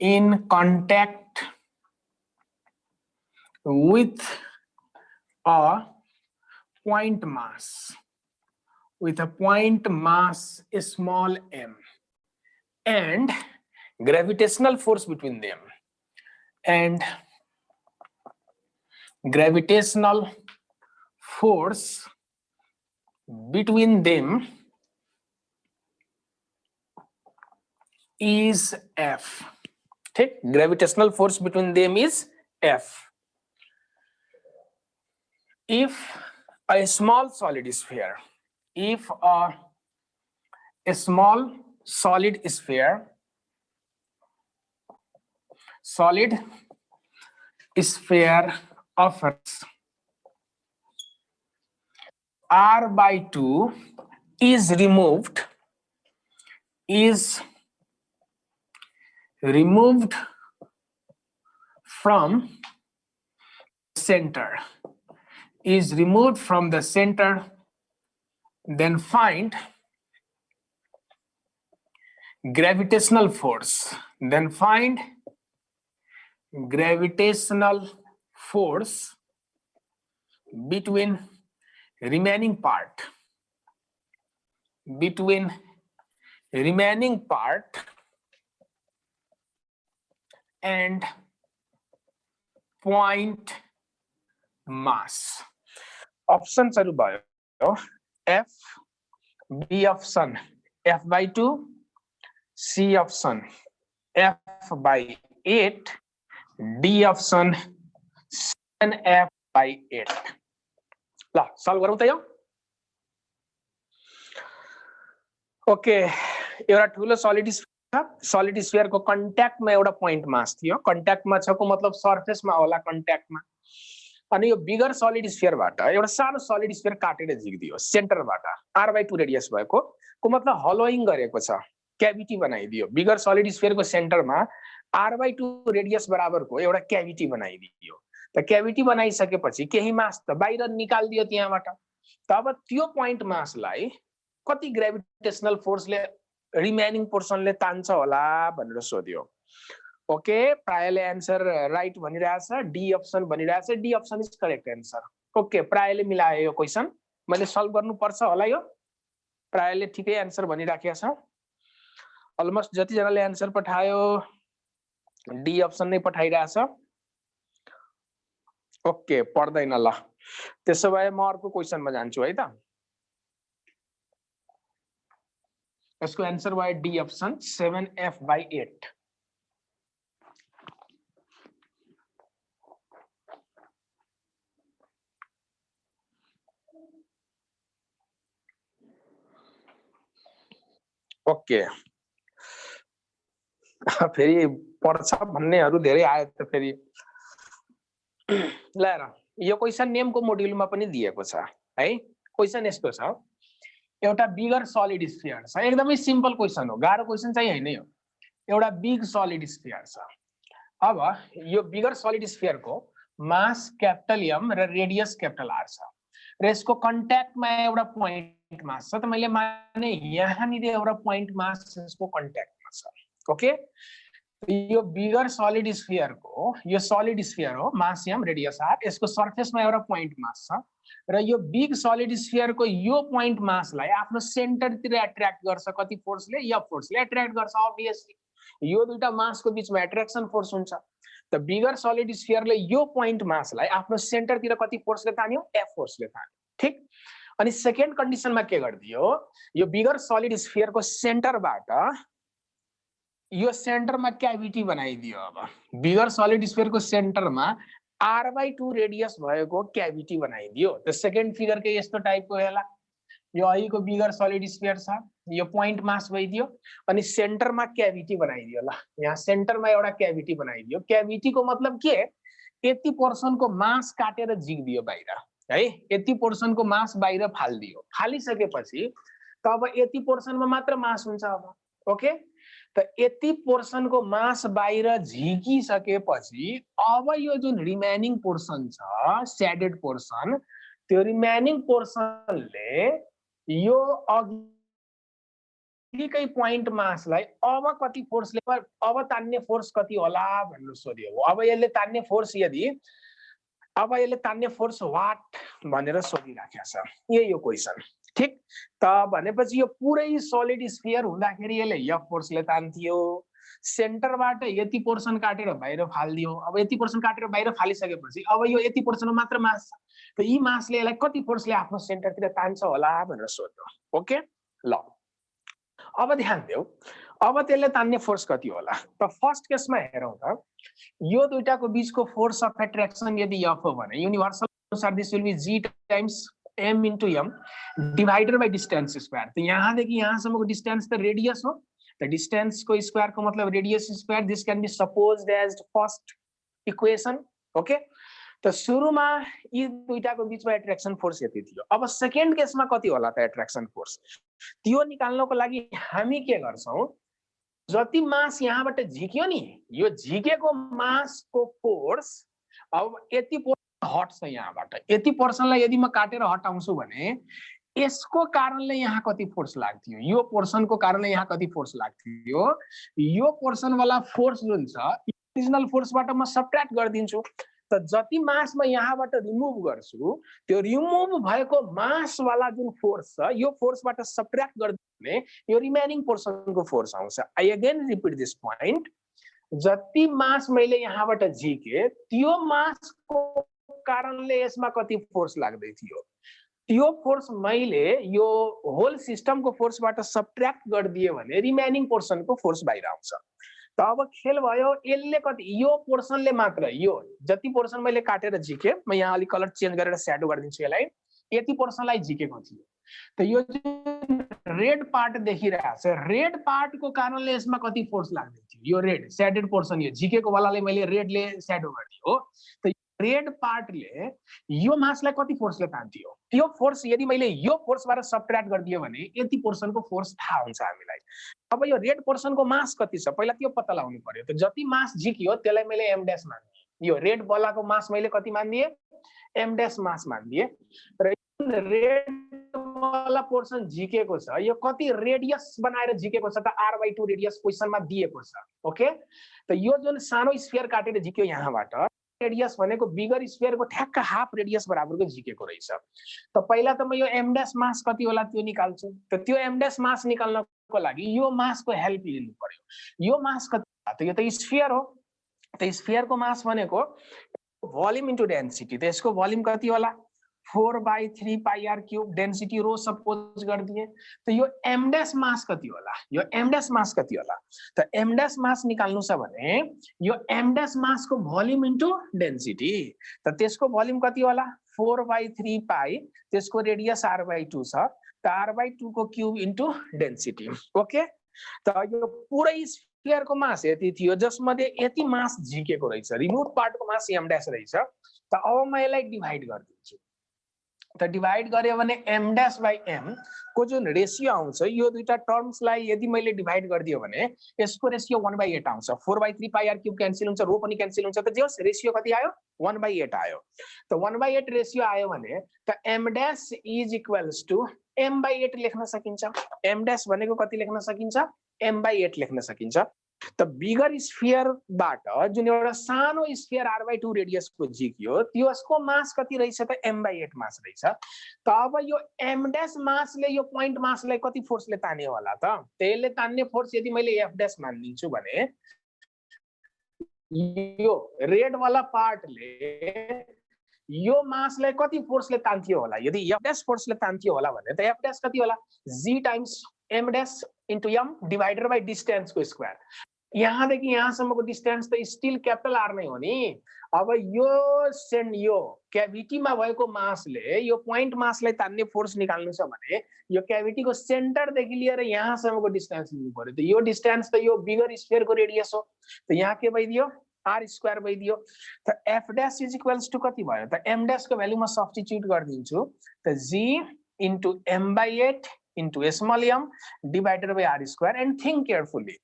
in contact with a point mass, with a point mass small m, and gravitational force between them, and gravitational force between them is F. ठीक, gravitational force between them is F. If a small solid sphere, if a small solid sphere of r/2 is removed from center, then find gravitational force, between remaining part and point mass. Options are भयो F, B option F/2, C option F/8, D option 7F/8. ल solve गरौँ त यो। Okay, एउटा ठुलो solid sphere को कन्ट्याक्टमा एउटा पोइन्ट मास थियो, कन्ट्याक्टमा छ को मतलब सरफेसमा होला कन्ट्याक्टमा, अनि यो बिगर सलिड स्फियरबाट एउटा सानो सलिड स्फियर काटेर झिक्दियो सेन्टरबाट r/2 रेडियस भएको को मतलब हलोइङ गरेको छ, क्याभिटी बनाइदियो। बिगर सलिड स्फियरको सेन्टरमा r/2 रेडियस बराबरको एउटा क्याभिटी बनाइदियो। त क्याभिटी बनाइसकेपछि केही मास त बाहिर निकाल्दियो त्यहाँबाट। तब त्यो पोइन्ट मासलाई कति ग्रेभिटेशनल फोर्सले रिमेनिङ पोर्सनले तान्छ होला भनेर सोध्यो। ओके, प्रायले आन्सर राइट भनिरहेछ, डी अप्सन भनिरहेछ, D option is correct answer. Okay, प्रायले मिलायो यो क्वेशन, मैले सल्भ गर्नु पर्छ होला यो। प्रायले ठिकै आन्सर भनिराखेको छ। अलमोस्ट जति जनाले आन्सर पठायो डी अप्सन नै पठाइरहेछ। ओके, पर्दैन ल। त्यसो भए म अर्को क्वेशनमा जान्छु है त। यसको आन्सर भयो डी अप्सन 7F/8। ओके, फेरि पर्छ भन्नेहरू धेरै आयो त फेरि। ल हेर, यो क्वेशन नेमको मोड्युलमा पनि दिएको छ है। क्वेशन यस्तो छ, एउटा बिगर सलिड स्फियर छ, एकदमै सिम्पल क्वेशन हो, गाह्रो क्वेशन चाहिँ हैन यो। एउटा बिग सलिड स्फियर छ। अब यो बिगर सलिड स्फियरको मास क्यापिटल एम र रेडियस क्यापिटल आर छ र यसको कन्ट्याक्टमा एउटा पोइन्ट मास छ। त मैले माने यहाँनिर एउटा पोइन्ट मास यसको कन्ट्याक्टमा छ। ओके, यो बिगर सलिड स्फियरको यो सलिड स्फियर हो, मास एम रेडियस आर, यसको सरफेसमा एउटा पोइन्ट मास छ र यो बिग सलिड स्फियरको यो पोइन्ट मासलाई आफ्नो सेन्टरतिर एट्र्याक्ट गर्छ। कति फोर्सले? एफ फोर्सले एट्र्याक्ट गर्छ। अब्भियसली यो दुईटा मासको बीचमा एट्र्याक्सन फोर्स हुन्छ। त बिगर सलिड स्फियरले यो पोइन्ट मासलाई आफ्नो सेन्टरतिर कति फोर्सले तान्यो? एफ फोर्सले तान्यो। ठीक, अनि सेकेन्ड कन्डिसनमा के गरिदियो, यो बिगर सलिड स्फियरको सेन्टरबाट यो सेन्टरमा क्याभिटी बनाइदियो। अब बिगर सलिड स्फियरको सेन्टरमा r/2 रेडियस भएको क्याभिटी बनाइदियो। त सेकेन्ड फिगर के यस्तो टाइपको होला। यो अहिलेको बिगर सलिड स्फियर छ, यो पोइन्ट मास भइदियो अनि सेन्टरमा क्याभिटी बनाइदियो। ल यहाँ सेन्टरमा एउटा क्याभिटी बनाइदियो। क्याभिटीको मतलब के? यति पोर्सनको मास काटेर झिक्दियो बाहिर है, यति पोर्सनको मास बाहिर फाल्दियो। फालिसकेपछि तब यति पोर्सनमा मात्र मास हुन्छ अब। ओके, त यति पोर्सनको मास बाहिर झिकिसकेपछि अब यो जुन रिमेनिङ पोर्सन छ, शेडेड पोर्सन, त्यो रिमेनिङ पोर्सनले यो अघि यतिकै पोइन्ट मासलाई अब कति फोर्सले अब तान्ने फोर्स कति होला भनेर सोध्यो। अब यसले तान्ने फोर्स वाट भनेर सोधिराखेको छ। यही हो क्वेसन। ठीक त भनेपछि यो पुरै सलिड स्फियर हुँदाखेरि यसले एफ फोर्सले तान्थ्यो। सेन्टरबाट यति पोर्सन काटेर बाहिर फालिदियो। अब यति पोर्सन काटेर बाहिर फालिसकेपछि अब यो यति पोर्सनमा मात्र मास छ। त यी मासले यसलाई कति फोर्सले आफ्नो सेन्टरतिर तान्छ होला भनेर सोध्यो। ओके ल अब ध्यान देऊ। अब त्यसले तान्ने फोर्स कति होला त फर्स्ट केसमा हेरौँ त। यो दुईटाको बीचको फोर्स अफ एट्र्याक्सन यदि एफ हो भने युनिभर्सल अनुसार this will be G times m into m divided by distance square। तो यहाँदेखि यहाँसम्मको डिस्टेन्स त रेडियस हो। त डिस्टेन्स को स्क्वायर को मतलब radius square. This can be supposed as first equation. Okay त सुरुमा यी दुईटाको बीचमा एट्र्याक्सन फोर्स यति थियो। अब सेकेन्ड केसमा कति होला त एट्र्याक्सन फोर्स त्यो निकाल्नको लागि हामी के गर्छौं, जति मास यहाँबाट झिक्यो नि यो झिकेको मासको फोर्स अब यति हट्छ यहाँबाट। यति पोर्सनलाई यदि म काटेर हटाउँछु भने यसको कारणले यहाँ कति फोर्स लाग्थ्यो, यो पोर्सनको कारणले यहाँ कति फोर्स लाग्थ्यो, यो पोर्सन वाला फोर्स जुन छ ओरिजिनल फोर्सबाट म सबट्र्याक्ट गरिदिन्छु। त जति मास म यहाँबाट रिमुभ गर्छु त्यो रिमुभ भएको मास वाला जुन फोर्स छ यो फोर्सबाट सबट्र्याक्ट गर्दियो भने यो रिमेनिङ पोर्सनको फोर्स आउँछ। I again repeat this point. जति मास मैले यहाँबाट झिके त्यो मासको कारणले यसमा कति फोर्स लाग्दै थियो, त्यो फोर्स मैले यो होल सिस्टमको फोर्सबाट सबट्र्याक्ट गरिदिए भने रिमेनिङ पोर्सनको फोर्स बाहिर आउँछ। त अब खेल भयो यसले कति यो पोर्सनले मात्र यो जति पोर्सन मैले काटेर झिके म यहाँ अलि कलर चेन्ज गरेर स्याडो गरिदिन्छु यसलाई। यति पोर्सनलाई झिकेको थियो। त यो जुन रेड पार्ट देखिरहेको छ रेड पार्टको कारणले यसमा कति फोर्स लाग्दै थियो, यो रेड स्याडेड पोर्सन यो झिकेको वालाले मैले रेडले स्याडो गरिदियो हो। त रेड पार्टले यो मासलाई कति फोर्सले तान्थ्यो, त्यो फोर्स यदि मैले यो फोर्सबाट सबट्र्याक्ट गरिदियो भने यति पोर्सनको फोर्स थाहा हुन्छ हामीलाई। अब यो रेड पोर्सनको मास कति छ पहिला त्यो पत्ता लगाउनु पर्यो। त जति मास झिक्यो त्यसलाई मैले m डैश मानिदिए। यो रेड बलाको मास मैले कति मानिदिए, m डैश मास मानिदिए। र रेड वाला पोर्सन झिकेको छ यो कति रेडियस बनाएर झिकेको छ त r/2 रेडियस क्वेशनमा दिएको छ। ओके त यो जुन सानो स्फियर काटेर झिक्यो यहाँबाट रेडियस भनेको बिगर स्फियरको ठ्याक्क हाफ रेडियस बराबरको झिकेको रहेछ। त पहिला त म यो m डैश मास कति होला त्यो निकाल्छु। त त्यो m डैश मास निकाल्नको लागि यो मासको हेल्प लिनु पर्यो। यो मास कति त यो त स्फियर हो। त स्फियरको मास भनेको भोल्युम इन्टु डेन्सिटी। त यसको भोल्युम कति होला 4/3 पाई r cube. Density rho suppose गरिदिए। त यो m डैश मास कति होला, यो m डैश मास कति होला। त m डैश मास निकाल्नु छ भने यो m डैश मासको भोल्युम इन्टु डेन्सिटी। त त्यसको भोल्युम कति होला 4/3 पाई, त्यसको रेडियस r/2 छ। त r/2 को क्यूब इन्टु डेन्सिटी। ओके त यो पुरै स्फियरको मास यति थियो जसमध्ये यति मास झिकेको रहेछ, रिमुभ पार्टको मास m डैश रहेछ। त अब म यसलाई डिभाइड गरिदिन्छु। त डिभाइड गर्यो भने m डैश बाई m को जुन रेशियो आउँछ यो दुईटा टर्म्सलाई यदि मैले डिभाइड गरिदियो भने यसको रेशियो 1/8 आउँछ। 4/3 पाई r क्यूब क्यान्सल हुन्छ, रो पनि क्यान्सल हुन्छ। त जे होस् रेशियो कति आयो 1/8 आयो। त 1/8 रेशियो आयो भने त m dash is equals to m/8 लेख्न सकिन्छ। m डैश भनेको कति लेख्न सकिन्छ m/8 लेख्न सकिन्छ। त बिगर स्फियरबाट जुन एउटा सानो स्फियर r/2 रेडियसको झिक्यो त्यसको मास कति रहेछ त m/8 मास रहेछ। त अब यो m डैश मासले यो पोइन्ट मासलाई कति फोर्सले तान्यो होला त, त्यसले तान्ने फोर्स यदि मैले f डैश मानिदिन्छु भने यो रेड वाला पार्टले यो मासलाई कति फोर्सले तान्थ्यो होला। यदि f डैश फोर्सले तान्थ्यो होला भने त f डैश कति होला g times m dash into m divided by distance को स्क्वायर। यहाँदेखि यहाँसम्मको डिस्टेन्स त स्टिल क्यापिटल R नै हो नि। अब यो क्याभिटीमा भएको मासले यो पोइन्ट मासलाई तान्ने फोर्स निकाल्नु छ भने यो क्याभिटीको सेन्टरदेखि लिएर यहाँसम्मको डिस्टेन्स लिनु पर्यो। त यो डिस्टेन्स त यो बिगर स्फियरको रेडियस हो। त यहाँ के भइदियो r² भइदियो। त f dash is equals to कति भयो त m डैश को भ्यालु म सब्स्टिट्युट गरिदिन्छु। त g into m/8 into small m divided by r² and think carefully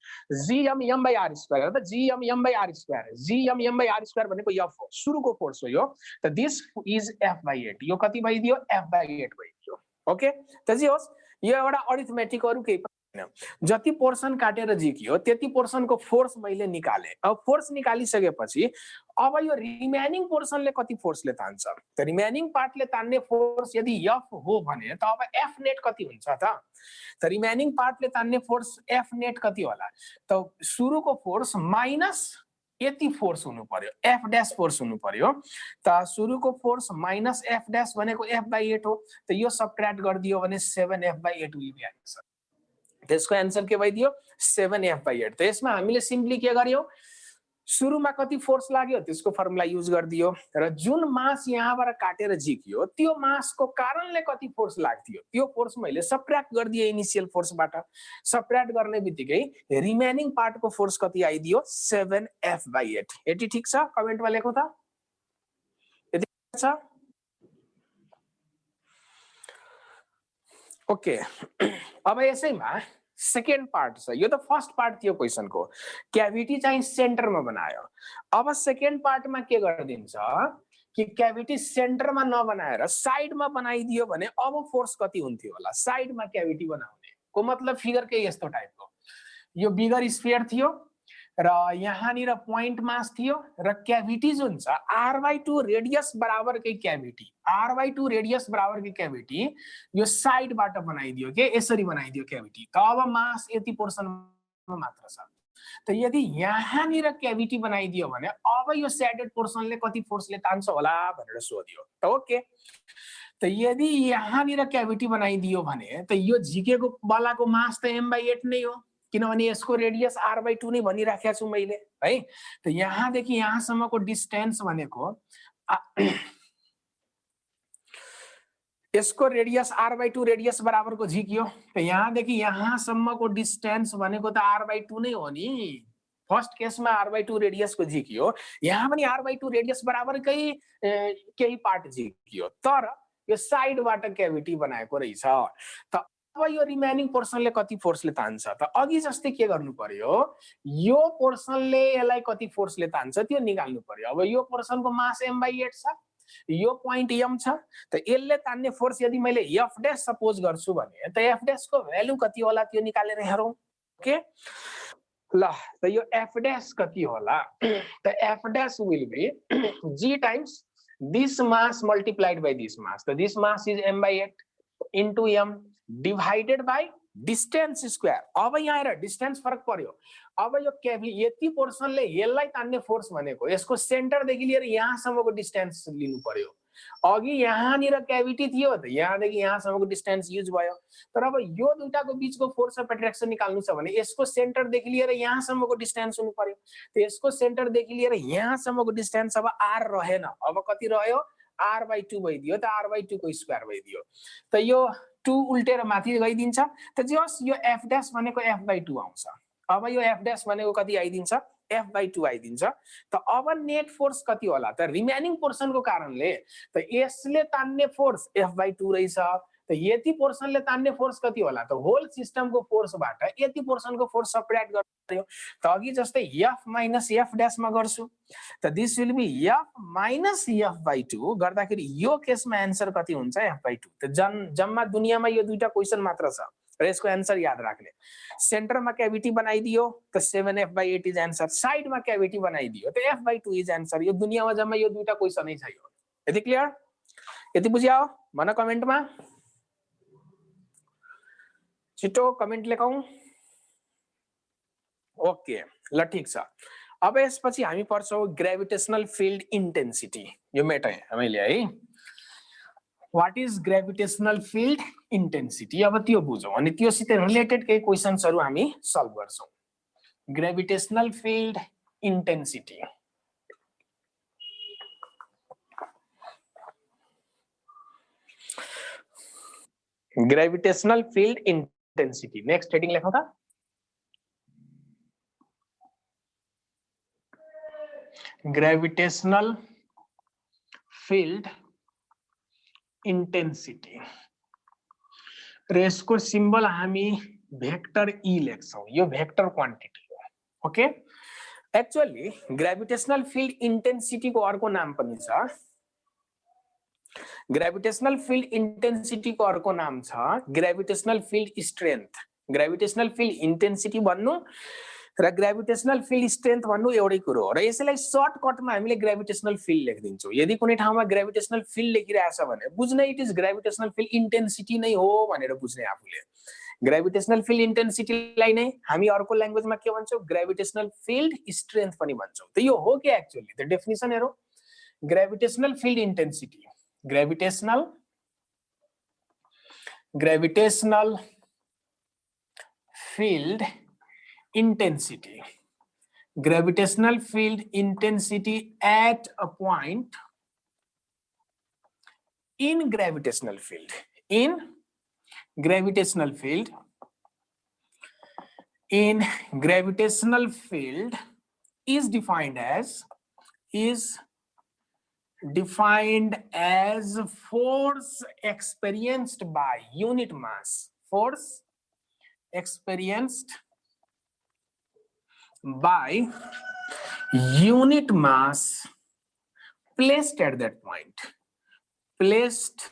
gm by r²। त gm by r², gm by r² भनेको f हो, सुरुको फोर्स हो यो। त दिस इज f/8। यो कति भइदियो f/8 भइदियो। ओके त जे होस् यो एउटा अरिथमेटिक अरु केही जति पोर्सन काटेर झिकियो त्यति पोर्सनको फोर्स मैले निकाले। अब फोर्स निकालिसकेपछि अब यो रिमेनिङ पोर्सनले कति फोर्सले तान्छ त रिमेनिङ पार्टले तान्ने फोर्स यदि एफ हो भने त अब एफ नेट कति हुन्छ त रिमेनिङ पार्टले तान्ने फोर्स एफ नेट कति होला त सुरुको फोर्स माइनस यति फोर्स हुनु पर्यो एफ डैश फोर्स हुनु पर्यो त सुरुको फोर्स माइनस एफ डैश भनेको f/8 हो त यो सबट्र्याक्ट गरिदियो भने 7f/8 विल बी आन्सर। त्यसको आन्सर के भइदियो 7f/8। त यसमा हामीले सिम्पली के गर्यौ सुरुमा कति फोर्स लाग्यो त्यसको फर्मुला युज गरिदियो र जुन मास यहाँबाट काटेर झिकियो त्यो मासको कारणले कति फोर्स लाग्थ्यो त्यो फोर्स मैले सबट्र्याक्ट गरिदिए इनिशियल फोर्सबाट। सबट्र्याक्ट गर्ने बित्तिकै रिमेनिङ पार्टको फोर्स कति आइदियो 7f/8। यति ठीक छ कमेन्टमा लेखौ त यति छ ओके। अब यसैमा सेकेन्ड पार्ट छ यो त फर्स्ट पार्ट थियो क्वेशनको क्याभिटी चाहिँ सेन्टरमा बनायो। अब सेकेन्ड पार्टमा के गरिदिन्छ कि क्याभिटी सेन्टरमा नबनाएर साइडमा बनाइदियो भने अब फोर्स कति हुन्थ्यो होला साइडमा क्याभिटी बनाउने को मतलब फिगर के यस्तो टाइपको यो बिगर स्फियर थियो र यहाँनिर पोइन्ट मास थियो र क्याभिटी जुन छ r/2 रेडियस बराबरकै क्याभिटी r/2 रेडियस बराबरकै क्याभिटी यो साइडबाट बनाइदियो के यसरी बनाइदियो क्याभिटी त अब मास यति पोर्सनमा मात्र छ त यदि यहाँनिर क्याभिटी बनाइदियो भने अब यो स्याडेड पोर्सनले कति फोर्सले तान्छ होला भनेर सोध्यो त ओके। त यदि यहाँनिर क्याभिटी बनाइदियो भने त यो झिकेको बलाको मास त m/8 नै हो किनभने यसको रेडियस r/2 नै भनिराखेको छु मैले है। त यहाँदेखि यहाँसम्मको डिस्टेन्स भनेको यसको रेडियस r/2 रेडियस बराबरको झिकियो त यहाँदेखि यहाँसम्मको डिस्टेन्स भनेको त r/2 नै हो नि। फर्स्ट केसमा r/2 रेडियसको झिकियो यहाँ पनि r/2 रेडियस बराबरकै केही पार्ट झिकियो तर यो साइडबाट क्याभिटी बनाएको रहेछ। त अब यो रिमेनिङ पोर्सनले कति फोर्सले तान्छ त अघि जस्तै के गर्नु पर्यो यो पोर्सनले यसलाई कति फोर्सले तान्छ त्यो निकाल्नु पर्यो। अब यो पोर्सनको मास m/8 छ यो पोइन्ट m छ त यसले तान्ने फोर्स यदि मैले f डैश सपोज गर्छु भने त f डैश को भ्यालु कति होला त्यो निकालेर हेरौं ओके। ल त यो f डैश कति होला त f dash will be g times this mass multiplied by this mass so this mass is m/8 into m divided by distance square। अब यहाँ आएर डिस्टेन्स फरक पर्यो अब यो यति पोर्सनले यसलाई तान्ने फोर्स भनेको यसको सेन्टरदेखि लिएर यहाँसम्मको डिस्टेन्स लिनु पर्यो। अघि यहाँनिर क्याभिटी थियो त यहाँदेखि यहाँसम्मको डिस्टेन्स युज भयो तर अब यो दुईटाको बीचको फोर्स अफ एट्र्याक्सन निकाल्नु छ भने यसको सेन्टरदेखि लिएर यहाँसम्मको डिस्टेन्स हुनु पर्यो। त यसको सेन्टरदेखि लिएर यहाँसम्मको डिस्टेन्स अब r रहेन अब कति रह्यो r/2 भइदियो त r/2 को स्क्वायर भइदियो त यो 2 उल्टेर माथि गइदिन्छ त जस यो f डैश भनेको f/2 आउँछ। अब यो f डैश भनेको कति आइदिन्छ f/2 आइदिन्छ त अब नेट फोर्स कति होला त रिमेनिङ पोर्सनको कारणले त यसले तान्ने फोर्स f/2 रहेछ त यति पोर्सनले तान्ने फोर्स कति होला त होल सिस्टमको फोर्सबाट यति पोर्सनको फोर्स सबट्र्याक्ट गर्नु त अघि जस्तै f माइनस f डैश मा गर्छु त this will be f minus f/2 गर्दाखेरि यो केसमा आन्सर कति हुन्छ f/2 त जम्मा दुनियामा यो दुईटा क्वेशन मात्र छ र यसको आन्सर याद राख्ने। सेन्टरमा क्याभिटी बनाइदियो त 7f/8 इज आन्सर साइडमा क्याभिटी बनाइदियो त f/2 इज आन्सर। यो दुनियामा जम्मा यो दुईटा क्वेशनै छ यो यति क्लियर यति बुझ्याओ भन कमेन्टमा छिटो कमेन्ट लेखौं ओके ल ठीक छ। अब यसपछि हामी पढ्छौं ग्रेभिटेशनल फिल्ड इन्टेन्सिटी यो मेटाए हामीले है what is gravitational field intensity अब त्यो बुझौं अनि त्योसित रिलेटेड केही क्वेशन्सहरु हामी सल्भ गर्छौं। Gravitational field intensity gravitational field intensity next heading लेखो था ग्रेविटेशनल फील्ड इंटेंसिटी र यसको सिम्बल हामी भेक्टर ई लेख्छौं यो भेक्टर क्वान्टिटी हो okay. Actually gravitational field intensity को अर्को नाम पनि छ ग्रेविटेशनल फील्ड इंटेंसिटी को अर्को नाम छ gravitational field strength gravitational field intensity भन्नु र ग्रेभिटेशनल फिल्ड स्ट्रेन्थ भन्नु एउटै कुरो हो र यसैलाई सर्टकटमा हामीले ग्रेभिटेशनल फिल्ड लेखिदिन्छौँ। यदि कुनै ठाउँमा ग्रेभिटेशनल फिल्ड लेखिरहेछ भने बुझ्ने it is gravitational field intensity नै हो भनेर बुझ्ने आफूले। ग्रेभिटेशनल फिल्ड इन्टेन्सिटीलाई नै हामी अर्को ल्याङ्ग्वेजमा के भन्छौँ, ग्रेभिटेशनल फिल्ड स्ट्रेन्थ पनि भन्छौँ। त यो हो के एक्चुअली त डेफिनेसन हेरौँ। Gravitational field intensity, gravitational field intensity, gravitational field intensity at a point in gravitational field, in gravitational field is defined as force experienced by unit mass, force experienced by unit mass placed at that point, placed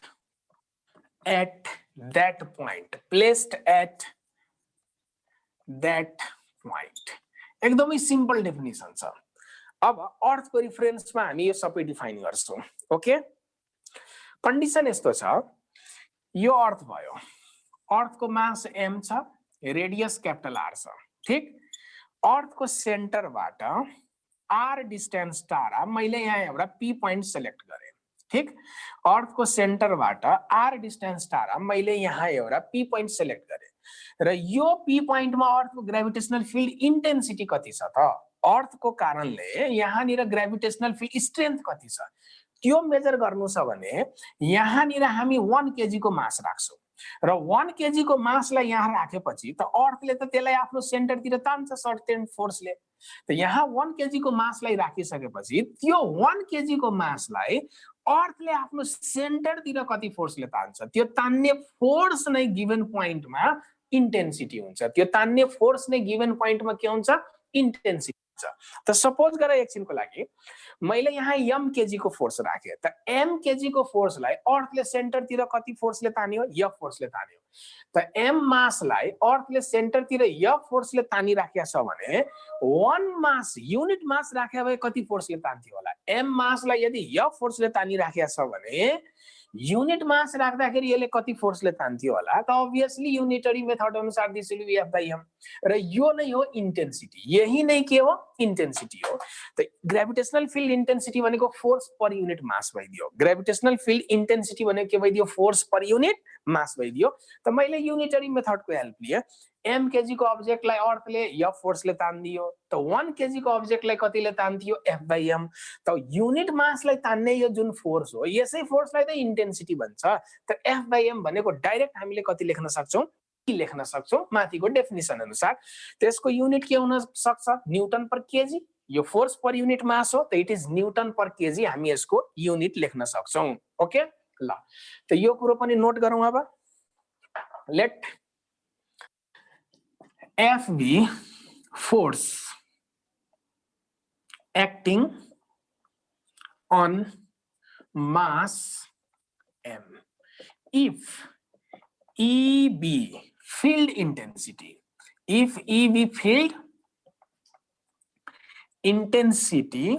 at that point. एकदमै simple definition छ। अब अर्थको रिफरेन्समा हामी यो सबै define गर्छौं। Okay, condition यस्तो छ, यो अर्थ भयो, अर्थको मास m छ, रेडियस क्यापिटल R छ, ठीक। अर्थको सेन्टरबाट r डिस्टेन्स टाढा मैले यहाँ एउटा p पोइन्ट सेलेक्ट गरे, ठीक। अर्थको सेन्टरबाट r डिस्टेन्स टाढा मैले यहाँ एउटा p पोइन्ट सेलेक्ट गरे र यो p पोइन्टमा अर्थको ग्रेभिटेशनल फिल्ड इन्टेन्सिटी कति छ त, अर्थको कारणले यहाँनिर ग्रेभिटेशनल फिल्ड स्ट्रेन्थ कति छ त्यो मेजर गर्नु छ भने यहाँनिर हामी 1 kg को मास राख्छौं र 1 kg को मासलाई यहाँ राखेपछि त अर्थले त त्यसलाई आफ्नो सेन्टरतिर तान्छ सर्टेन फोर्सले। त यहाँ 1 kg को मासलाई राखिसकेपछि त्यो 1 kg को मासलाई अर्थले आफ्नो सेन्टरतिर कति फोर्सले तान्छ त्यो तान्ने फोर्स नै गिवन पोइन्टमा इन्टेन्सिटी हुन्छ। त्यो तान्ने फोर्स नै गिवन पोइन्टमा के हुन्छ, इन्टेन्सिटी हुन्छ। त सपोज गरे एकछिनको लागि मैले यहाँ m kg को फोर्स राखे त m kg को फोर्सलाई अर्थले सेन्टरतिर कति फोर्सले तान्यो, f फोर्सले तान्यो। त m मासलाई अर्थले सेन्टरतिर f फोर्सले तानी राखेको छ भने 1 मास युनिट मास राखे भए कति फोर्सले तान्थ्यो होला, m मासलाई यदि f फोर्सले तानी राखेको छ भने युनिट मास राख्दाखेरि यसले कति फोर्सले तान्थ्यो होला त अभियसली युनिटरी मेथड अनुसार this will be F by m र यो नै हो इन्टेन्सिटी, यही नै के हो, इन्टेन्सिटी हो। त ग्रेभिटेशनल फिल्ड इन्टेन्सिटी भनेको फोर्स पर युनिट मास भइदियो, ग्रेभिटेशनल फिल्ड इन्टेन्सिटी भनेको के भइदियो, फोर्स पर युनिट मास भइदियो। त मैले युनिटरी मेथडको हेल्प लिए, m kg को अब्जेक्टलाई अर्थले f फोर्सले तान्दियो त 1 kg को अब्जेक्टलाई कतिले तान्थ्यो, F by m। त युनिट मासलाई तान्ने यो जुन फोर्स हो यसै फोर्सलाई त इन्टेन्सिटी भन्छ। त F by m भनेको डाइरेक्ट हामीले कति लेख्न सक्छौं, लेख्न सक्छौं माथिको डेफिनेसन अनुसार। त्यसको युनिट के हुन सक्छ, न्यूटन पर केजी, यो फोर्स पर युनिट मास हो त it is Newton per KG, हामी यसको युनिट लेख्न सक्छौं। ओके ल, त यो कुरो पनि नोट गरौँ। अब late F be force acting on mass m, if E be field intensity, if E be field intensity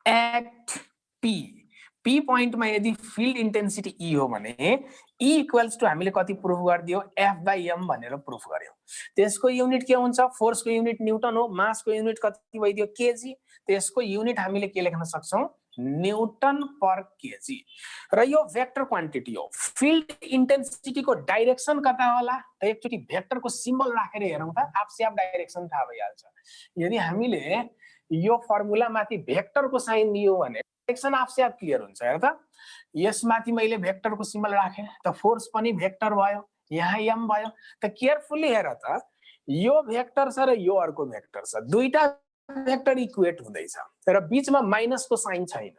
at P point में यदि field intensity E हो भने E equals to हामीले कति प्रुफ गर्दियो, F by m भनेर proof गर्यो। त्यसको unit के हुन्छ, फोर्स को युनिट न्यूटन हो, मास को युनिट कति भइदियो, केजी। त्यसको युनिट हामीले के लेख्न सक्छौं, न्यूटन पर केजी। र यो भेक्टर क्वान्टिटी हो। फिल्ड इन्टेन्सिटी को डाइरेक्सन कता होला त एकचोटी भेक्टर को सिम्बल राखेर हेरौं त आफसे आफ डाइरेक्सन थाहा भइहाल्छ। यदि हामीले यो फर्मुला माथि भेक्टर को साइन दियो भने डाइरेक्सन आफसे आफ क्लियर हुन्छ। हेर त यसमाथि मैले भेक्टर को सिम्बल राखे त फोर्स पनि भेक्टर भयो, यहाँ m भयो। त केयरफुली हेर त यो भेक्टर छ र यो अर्को भेक्टर छ, दुईटा भेक्टर इक्वेट हुँदैछ र बीचमा माइनस को साइन छैन।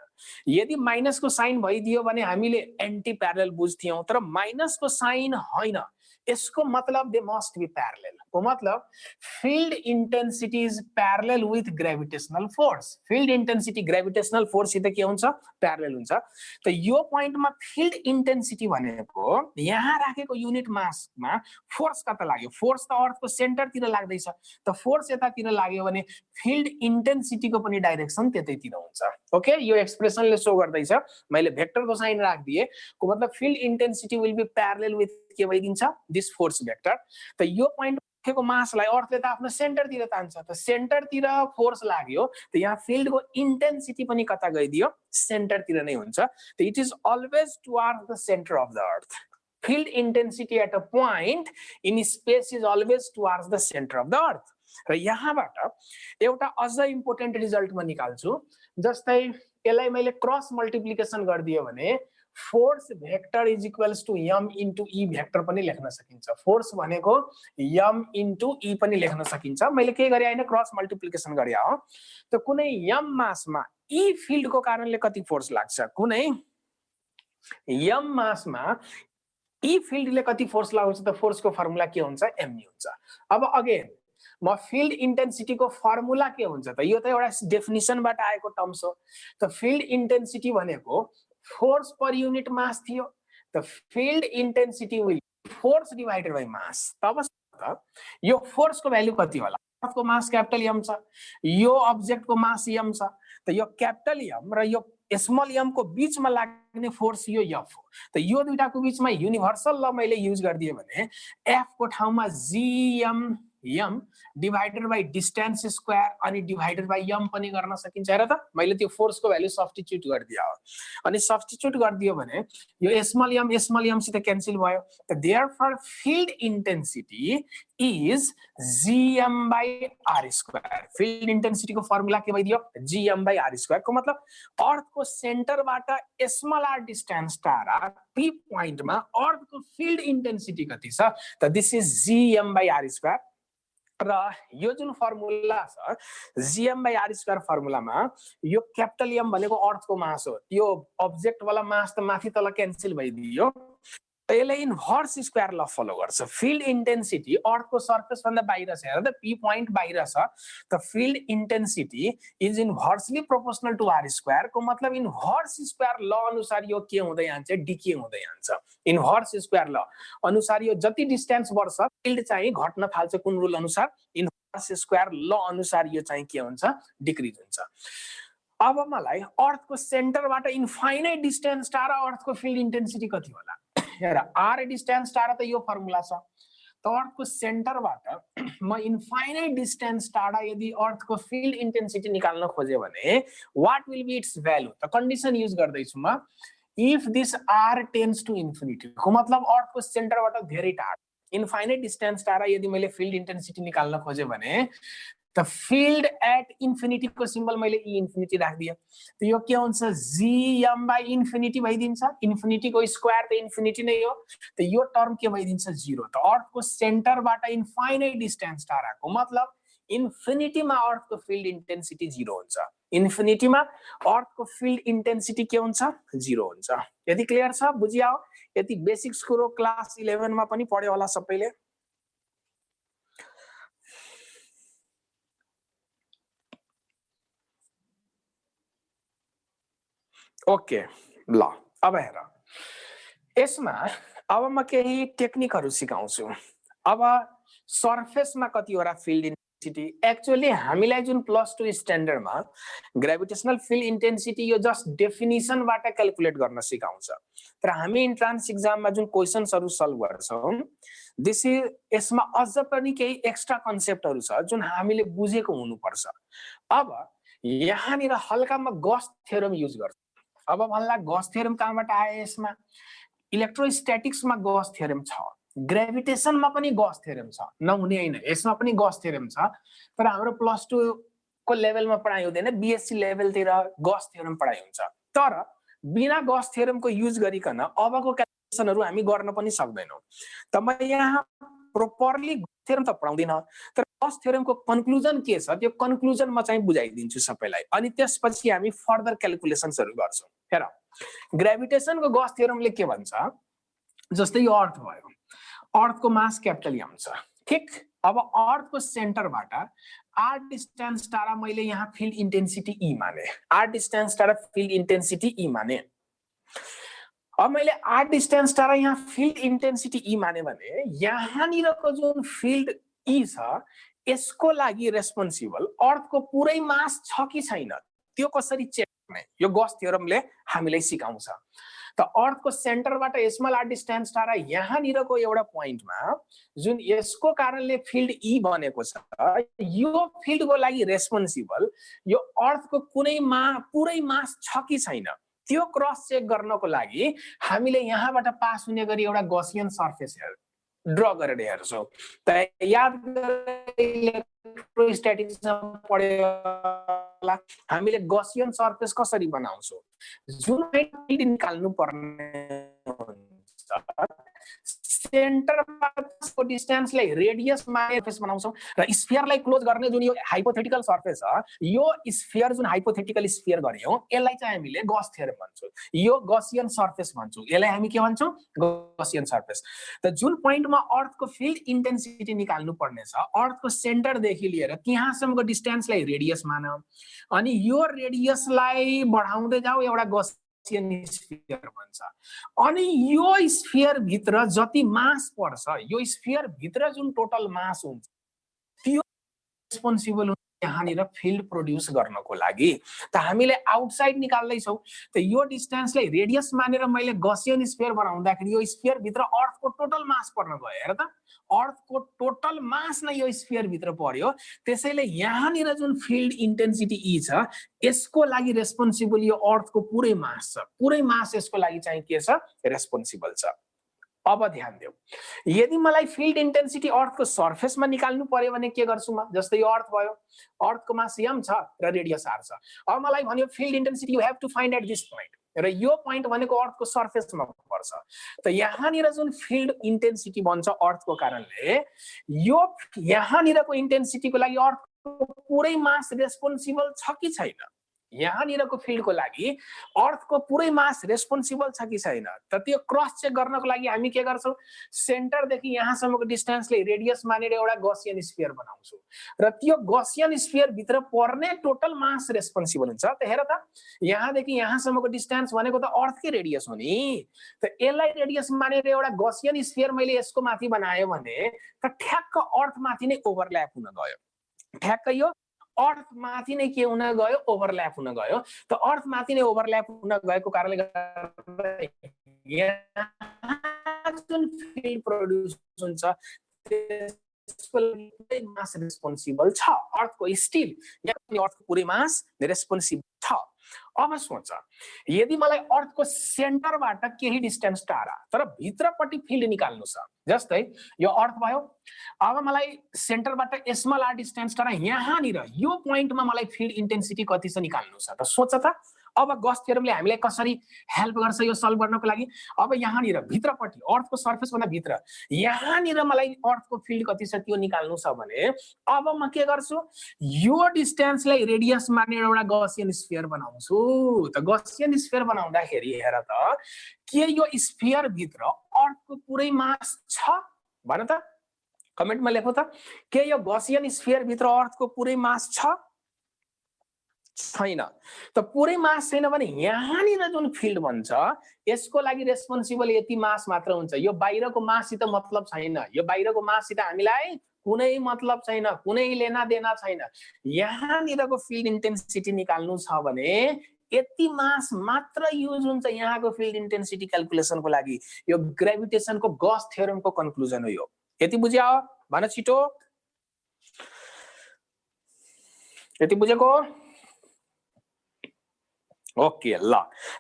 यदि माइनस को साइन भइदियो भने हामीले एन्टी प्यारलल बुझ्थ्यौं, तर माइनस को साइन हैन। यसको मतलब दे मस्ट बी प्यारलल को मतलब field intensity is parallel with gravitational force field intensity gravitational force सित के हुन्छ प्यारलल हुन्छ त यो पोइन्टमा फिल्ड इंटेंसिटी भनेको यहाँ राखेको युनिट मासमा फोर्स कता लाग्यो फोर्स त अर्थको सेन्टरतिर लाग्दैछ त फोर्स यतातिर लाग्यो भने फिल्ड इंटेंसिटीको पनि डाइरेक्सन त्यतैतिर हुन्छ ओके यो एक्सप्रेसनले सो गर्दैछ मैले भेक्टरको साइन राखदिए को मतलब field intensity will be parallel with के भइदिन्छ दिस फोर्स भेक्टर त यो पोइन्ट राखेको मासलाई अर्थले त आफ्नो सेन्टरतिर तान्छ त सेन्टरतिर फोर्स लाग्यो त यहाँ फिल्डको इंटेंसिटी पनि कता गइदियो सेन्टरतिर नै हुन्छ त it is always towards the centre of the earth field intensity at a point in space is always towards the center of the earth र यहाँबाट एउटा अझ इम्पोर्टेन्ट रिजल्ट म निकाल्छु जस्तै यसलाई मैले क्रस मल्टिप्लिकेसन गर्दियो भने force vector is equals to m into e vector पनि लेख्न सकिन्छ फोर्स भनेको m इन्टु e पनि लेख्न सकिन्छ मैले के गरे हैन क्रस मल्टिप्लिकेसन गरे हो त कुनै m मासमा e फिल्डको कारणले कति फोर्स लाग्छ कुनै m मासमा ई फिल्डले कति फोर्स लगाउँछ त फोर्सको फर्मुला के हुन्छ mv हुन्छ अब अगेन म फिल्ड इंटेंसिटीको फर्मुला के हुन्छ त यो त एउटा डेफिनिसनबाट आएको टर्म्स हो त फिल्ड इंटेंसिटी भनेको फोर्स पर यूनिट मास थियो त field intensity will force divided by mass तब यो फोर्स को भ्यालु कति होला अर्थको मास क्यापिटल m छ यो अब्जेक्ट को मास m छ त यो क्यापिटल m र यो स्मल m को बीचमा लाग्ने फोर्स यो f हो त यो दुईटाको बीचमा युनिभर्सल ल मैले युज गर्दिए भने f को ठाउँमा gm m divided by distance square अनि डिवाइडेड बाइ m पनि गर्न सकिन्छ हेर त मैले त्यो फोर्स को भ्यालु सब्स्टिट्युट गर्दिया हो अनि सब्स्टिट्युट गर्दियो भने यो स्मल m सित क्यान्सल भयो त therefore field intensity is gm by r square field intensity को फर्मुला के भइदियो gm बाइ r स्क्वायर को मतलब अर्थ को सेन्टरबाट स्मल r डिस्टेन्स टाढा p पोइन्ट मा अर्थ को फिल्ड इंटेंसिटी कति छ त this is gm by r square र यो जुन फर्मुला छ gm बाइ r स्क्वायर फर्मुलामा यो क्यापिटल m भनेको अर्थको मास हो यो अब्जेक्ट वाला मास त माथि तल क्यान्सल भइदियो यसले इन्भर्स स्क्वायर ल फलो गर्छ फिल्ड इंटेंसिटी अर्थको सरफेस भन्दा बाहिर छ हेर त p पोइन्ट बाहिर छ त field intensity is inversely proportional to r square को मतलब इन्भर्स स्क्वायर ल अनुसार यो के हुँदै जान्छ डिके हुँदै जान्छ इन्भर्स स्क्वायर ल अनुसार यो जति डिस्टेन्स बढ्छ फिल्ड चाहिँ घट्न थाल्छ कुन रुल अनुसार इन्भर्स स्क्वायर ल अनुसार यो चाहिँ के हुन्छ डिक्रिज हुन्छ अब मलाई अर्थको सेन्टरबाट इन्फाइनाइट डिस्टेन्स टाढा अर्थको फिल्ड इंटेंसिटी कति होला हेर r डिस्टेन्स टाढा त यो फर्मुला छ त अर्थको सेन्टरबाट म इन्फाइनाइट डिस्टेन्स टाढा यदि अर्थको फिल्ड इंटेंसिटी निकाल्न खोजे भने what will be its value त कन्डिसन युज गर्दै छु म if this r tends to infinity को मतलब अर्थको सेन्टरबाट धेरै टाढा इन्फाइनाइट डिस्टेन्स टाढा यदि मैले फिल्ड इंटेंसिटी निकाल्न खोजे भने त फिल्ड एट इन्फिनिटी को सिम्बल मैले ई इन्फिनिटी राखदिए त यो के हुन्छ gm बाइ इन्फिनिटी भइदिन्छ इन्फिनिटी को स्क्वायर त इन्फिनिटी नै हो त यो टर्म के भइदिन्छ 0 त अर्थको सेन्टरबाट इन्फाइनाइट डिस्टेन्स टाढाको मतलब इन्फिनिटी मा अर्थको फिल्ड इंटेंसिटी 0 हुन्छ इन्फिनिटी मा अर्थको फिल्ड इंटेंसिटी के हुन्छ 0 हुन्छ यदि क्लियर छ बुझिया हो यदि बेसिक्स कुरो क्लास 11 मा पनि पढ्यो होला सबैले ओके ल अब हेर यसमा अब म केही टेक्निकहरु सिकाउँछु अब सरफेसमा कतिवटा फिल्ड इंटेंसिटी एक्चुअली हामीलाई जुन +2 स्ट्यान्डर्डमा ग्रेभिटेशनल फिल्ड इंटेंसिटी यो जस्ट डेफिनिसनबाट क्याल्कुलेट गर्न सिकाउँछ तर हामी इन्ट्रान्स एक्जाममा जुन क्वेशन्सहरु सल्भ गर्छौं दिस इज यसमा अझ पनि केही एक्स्ट्रा कन्सेप्टहरु छ जुन हामीले बुझेको हुनुपर्छ अब यहाँनिर हल्कामा गॉस थ्योरम युज गर्छ अब भन्ला गॉस थ्योरम कहाँबाट आयो यसमा इलेक्ट्रोस्टैटिक्समा गॉस थ्योरम छ ग्रेभिटेशनमा पनि गॉस थ्योरम छ नहुने हैन यसमा पनि गॉस थ्योरम छ तर हाम्रो +2 को लेभलमा पढाइ हुँदैन बीएससी लेभलतिर गॉस थ्योरम पढाइ हुन्छ तर बिना गॉस थ्योरमको युज गरिकन अबको क्याल्कुलेसनहरु हामी गर्न पनि सक्दैनौं त म यहाँ प्रोपरली थ्योरम त पढाउँदिन तर गॉस थ्योरमको कन्क्लुजन के छ त्यो कन्क्लुजन म चाहिँ बुझाइदिन्छु सबैलाई अनि त्यसपछि हामी फर्दर क्याल्कुलेसन्सहरु गर्छौं हेर ग्रेभिटेशनको गॉस थ्योरमले के भन्छ जस्तै यो अर्थ भयो अर्थको मास क्यापिटल एम छ ठीक। अब अर्थको सेन्टरबाट आर डिस्टेन्स टाढा मैले यहाँ फिल्ड इन्टेन्सिटी ई माने, आर डिस्टेन्स टाढा फिल्ड इन्टेन्सिटी ई माने। अब मैले आर डिस्टेन्स टाढा यहाँ फिल्ड इन्टेन्सिटी ई माने भने यहाँनिरको जुन फिल्ड ई छ यसको लागि रेस्पोन्सिबल अर्थको पुरै मास छ कि छैन त्यो कसरी चेक गर्ने, यो गॉस थ्योरमले हामीलाई सिकाउँछ। त अर्थको सेन्टरबाट स्मल आर डिस्टेन्स टाढा यहाँनिरको एउटा पोइन्टमा जुन यसको कारणले फिल्ड ई बनेको छ यो फिल्डको लागि रेस्पोन्सिबल यो अर्थको पुरै मास छ कि छैन त्यो क्रस चेक गर्नको लागि हामीले यहाँबाट पास हुने गरी एउटा गॉसियन सर्फेस ड्र गरेर हेर्छौँ। त याद इलेक्ट्रोस्ट्याटिक्समा पढ्यो होला हामीले गॉसियन सर्फेस कसरी बनाउँछौँ, जुन फिल्ड निकाल्नु पर्ने हुन्छ सेन्टरको डिस्टेन्सलाई रेडियस माने सर्फेस बनाउँछौँ र स्फियरलाई क्लोज गर्ने जुन यो हाइपोथेटिकल सर्फेस छ यो स्फियर जुन हाइपोथेटिकल स्फियर गर्यौं यसलाई चाहिँ हामीले गॉस थ्योरम भन्छौँ, यो गॉसियन सर्फेस भन्छौँ, यसलाई हामी के भन्छौँ गॉसियन सर्फेस। त जुन पोइन्टमा अर्थको फिल्ड इन्टेन्सिटी निकाल्नु पर्ने छ अर्थको सेन्टरदेखि लिएर त्यहाँसम्मको डिस्टेन्सलाई रेडियस मान अनि यो रेडियसलाई बढाउँदै जाऊ एउटा स्फियर भन्छ। अनि यो स्फियर भित्र जति मास पर्छ यो स्फियर भित्र जुन टोटल मास हुन्छ त्यो रेस्पोन्सिबल यहाँनिर फिल्ड प्रोड्युस गर्नको लागि। त हामीले आउटसाइड निकाल्दै छौं त यो डिस्टेन्सलाई रेडियस मानेर मैले गॉसियन स्फियर बनाउँदाखेरि यो स्फियर भित्र अर्थको टोटल मास पर्न गयो। हेर त अर्थको टोटल मास नै यो स्फियर भित्र पर्यो त्यसैले यहाँनिर जुन फिल्ड इन्टेन्सिटी ई छ यसको लागि रेस्पोन्सिबल यो अर्थको पुरै मास छ, पुरै मास यसको लागि चाहिँ के छ रेस्पोन्सिबल छ। अब ध्यान देऊ यदि मलाई फिल्ड इन्टेन्सिटी अर्थको सर्फेसमा निकाल्नु पर्यो भने के गर्छु म, जस्तै यो अर्थ भयो अर्थको मास m छ र रेडियस r छ। अब मलाई भन्यो field intensity you have to find at this point र यो पोइन्ट भनेको अर्थको सर्फेसमा पर्छ। त यहाँनिर जुन फिल्ड इन्टेन्सिटी बन्छ अर्थको कारणले यो यहाँनिरको इन्टेन्सिटीको लागि अर्थको पुरै मास रेस्पोन्सिबल छ कि छैन, यहाँनिरको फिल्डको लागि अर्थको पुरै मास रेस्पोन्सिबल छ कि छैन त त्यो क्रस चेक गर्नको लागि हामी के गर्छौं सेन्टरदेखि यहाँसम्मको डिस्टेन्सले रेडियस मानेर एउटा गॉसियन स्फियर बनाउँछौँ र त्यो गॉसियन स्फियर भित्र पर्ने टोटल मास रेस्पोन्सिबल हुन्छ। त हेर त यहाँदेखि यहाँसम्मको डिस्टेन्स भनेको त अर्थकै रेडियस हो नि, त यसलाई रेडियस मानेर एउटा गॉसियन स्फियर मैले यसको माथि बनायो भने त ठ्याक्क अर्थ माथि नै ओभरल्याप हुन गयो, ठ्याक्क यो अर्थ माथि नै के हुन गयो ओभरल्याप हुन गयो। त अर्थ माथि नै ओभरल्याप हुन गएको कारणले जुन फिल्ड प्रोड्युस हुन्छ त्यसको लागि मास रेस्पोन्सिबल छ अर्थको स्टिल अर्थको पुरै मास रेस्पोन्सिबल छ। अब सोच यदि मलाई अर्थको सेन्टरबाट केही डिस्टेन्स टाढा तर भित्रपट्टि फिल्ड निकाल्नु छ जस्तै यो अर्थ भयो अब मलाई सेन्टरबाट स्मल आर डिस्टेन्स टाढा यहाँनिर यो पोइन्टमा मलाई फिल्ड इन्टेन्सिटी कति छ निकाल्नु छ। त सोच त अब गॉस थ्योरमले हामीलाई कसरी हेल्प गर्छ यो सल्भ गर्नको लागि। अब यहाँनिर भित्रपट्टि अर्थको सर्फेस भन्दा भित्र यहाँनिर मलाई अर्थको फिल्ड कति छ त्यो निकाल्नु छ भने अब म के गर्छु यो डिस्टेन्सलाई रेडियस मानेर एउटा गॉसियन स्फियर बनाउँछु। त गॉसियन स्फियर बनाउँदाखेरि हेर त के यो स्फियर भित्र अर्थको पुरै मास छ भन त कमेन्टमा लेखौ त के यो गॉसियन स्फियर भित्र अर्थको पुरै मास छ छैन। त पुरै मास छैन भने यहाँनिर जुन फिल्ड बन्छ यसको लागि रेस्पोन्सिबल यति मास मात्र हुन्छ, यो बाहिरको माससित मतलब छैन, यो बाहिरको माससित हामीलाई कुनै मतलब छैन, कुनै लेना देना छैन। यहाँनिरको फिल्ड इन्टेन्सिटी निकाल्नु छ भने यति मास मात्र युज हुन्छ यहाँको फिल्ड इन्टेन्सिटी क्याल्कुलेसनको लागि। यो ग्रेभिटेसनको गॉस थ्योरमको कन्क्लुजन हो यो। यति बुझ्यो भन छिटो, यति बुझेको ओके ल।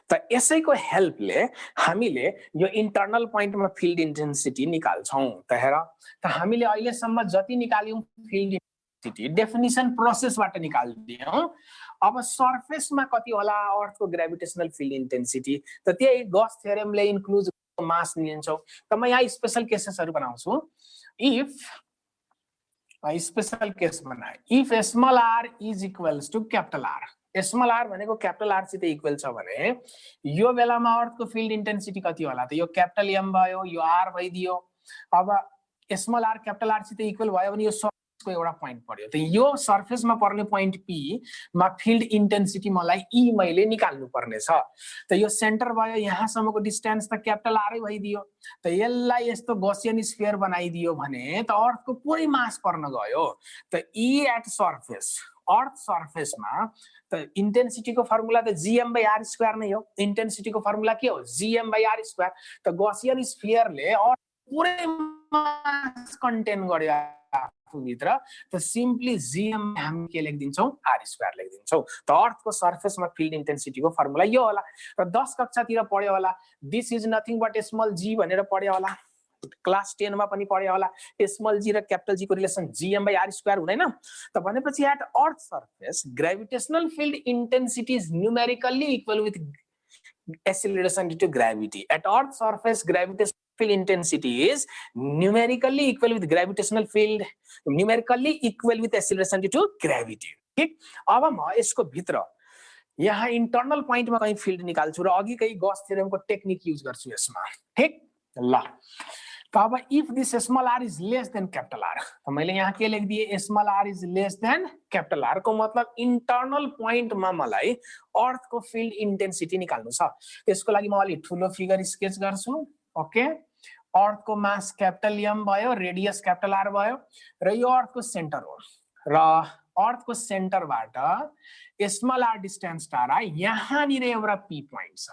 त यसैको हेल्पले हामीले यो इन्टर्नल पोइन्टमा फिल्ड इन्टेन्सिटी निकाल्छौं। त हेर त हामीले अहिलेसम्म जति निकाल्यौं फिल्ड इन्टेन्सिटी डेफिनिसन प्रोसेसबाट निकाल्दियौं। अब सर्फेसमा कति होला अर्थको ग्रेभिटेसनल फिल्ड इन्टेन्सिटी त त्यही गॉस थ्योरमले इन्क्लुज मास लिन्छौं। त म यहाँ स्पेशल केसेसहरु बनाउँछु। इफ स्पेशल केस बनाए if small R is equals to capital R, small R भनेको क्यापिटल आर सित इक्वल छ भने यो बेलामा अर्थको फिल्ड इन्टेन्सिटी कति होला त यो क्यापिटल एम भयो यो आर भइदियो अब स्मल आर क्यापिटल आर सित इक्वल भयो भने यो सर्फेसको एउटा पोइन्ट पर्यो। त यो सर्फेसमा पर्ने पोइन्ट पी मा फिल्ड इन्टेन्सिटी मलाई ई मैले निकाल्नु पर्ने छ। त यो सेन्टर भयो, यहाँसम्मको डिस्टेन्स त क्यापिटल आरै भइदियो। त यसलाई यस्तो गसियन स्फियर बनाइदियो भने त अर्थको पुरै मास पर्न गयो। त ई एट सर्फेस, अर्थ सर्फेसमा त इन्टेन्सिटीको फर्मुला त जीएम बाई आर स्क्वायर नै हो। इन्टेन्सिटीको फर्मुला के हो? GM by R square. त गसियन स्फियरले अर्थ पुरै मास कन्टेन गर्यो आफूभित्र। त सिम्पली जीएम हामी के लेखिदिन्छौँ? Are square लेखिदिन्छौँ। त अर्थको सर्फेसमा फिल्ड इन्टेन्सिटीको फर्मुला यो होला। र 10 कक्षातिर पढ्यो होला, this is nothing but small G भनेर पढ्यो होला, क्लास 10 मा पनि पढ्यो होला। स्मल जी र क्यापिटल जी को relation GM by R square हुँदैन? त भनेपछि at earth surface gravitational field intensity is numerically equal with acceleration due to gravity. At earth surface gravitational field intensity is numerically equal with gravitational field, numerically equal with acceleration due to gravity. ठीक, अब म यसको भित्र यहाँ internal पोइन्टमा कहीं field निकाल्छु र अघि कहीं गॉस थ्योरमको टेक्निक युज गर्छु यसमा। ठीक, ल त अब if this small R is less than capital R, त मैले यहाँ के लेख दिए? Small R is less than capital R को मतलब इन्टर्नल पोइन्टमा मलाई अर्थको फिल्ड इन्टेन्सिटी निकाल्नु छ। त्यसको लागि म अलि ठुलो फिगर स्केच गर्छु। ओके, अर्थको मास क्यापिटल एम भयो, रेडियस क्यापिटल आर भयो र यो अर्थको सेन्टर हो र अर्थको सेन्टरबाट स्मल आर डिस्टेन्स टाढा यहाँनिर एउटा पी पोइन्ट छ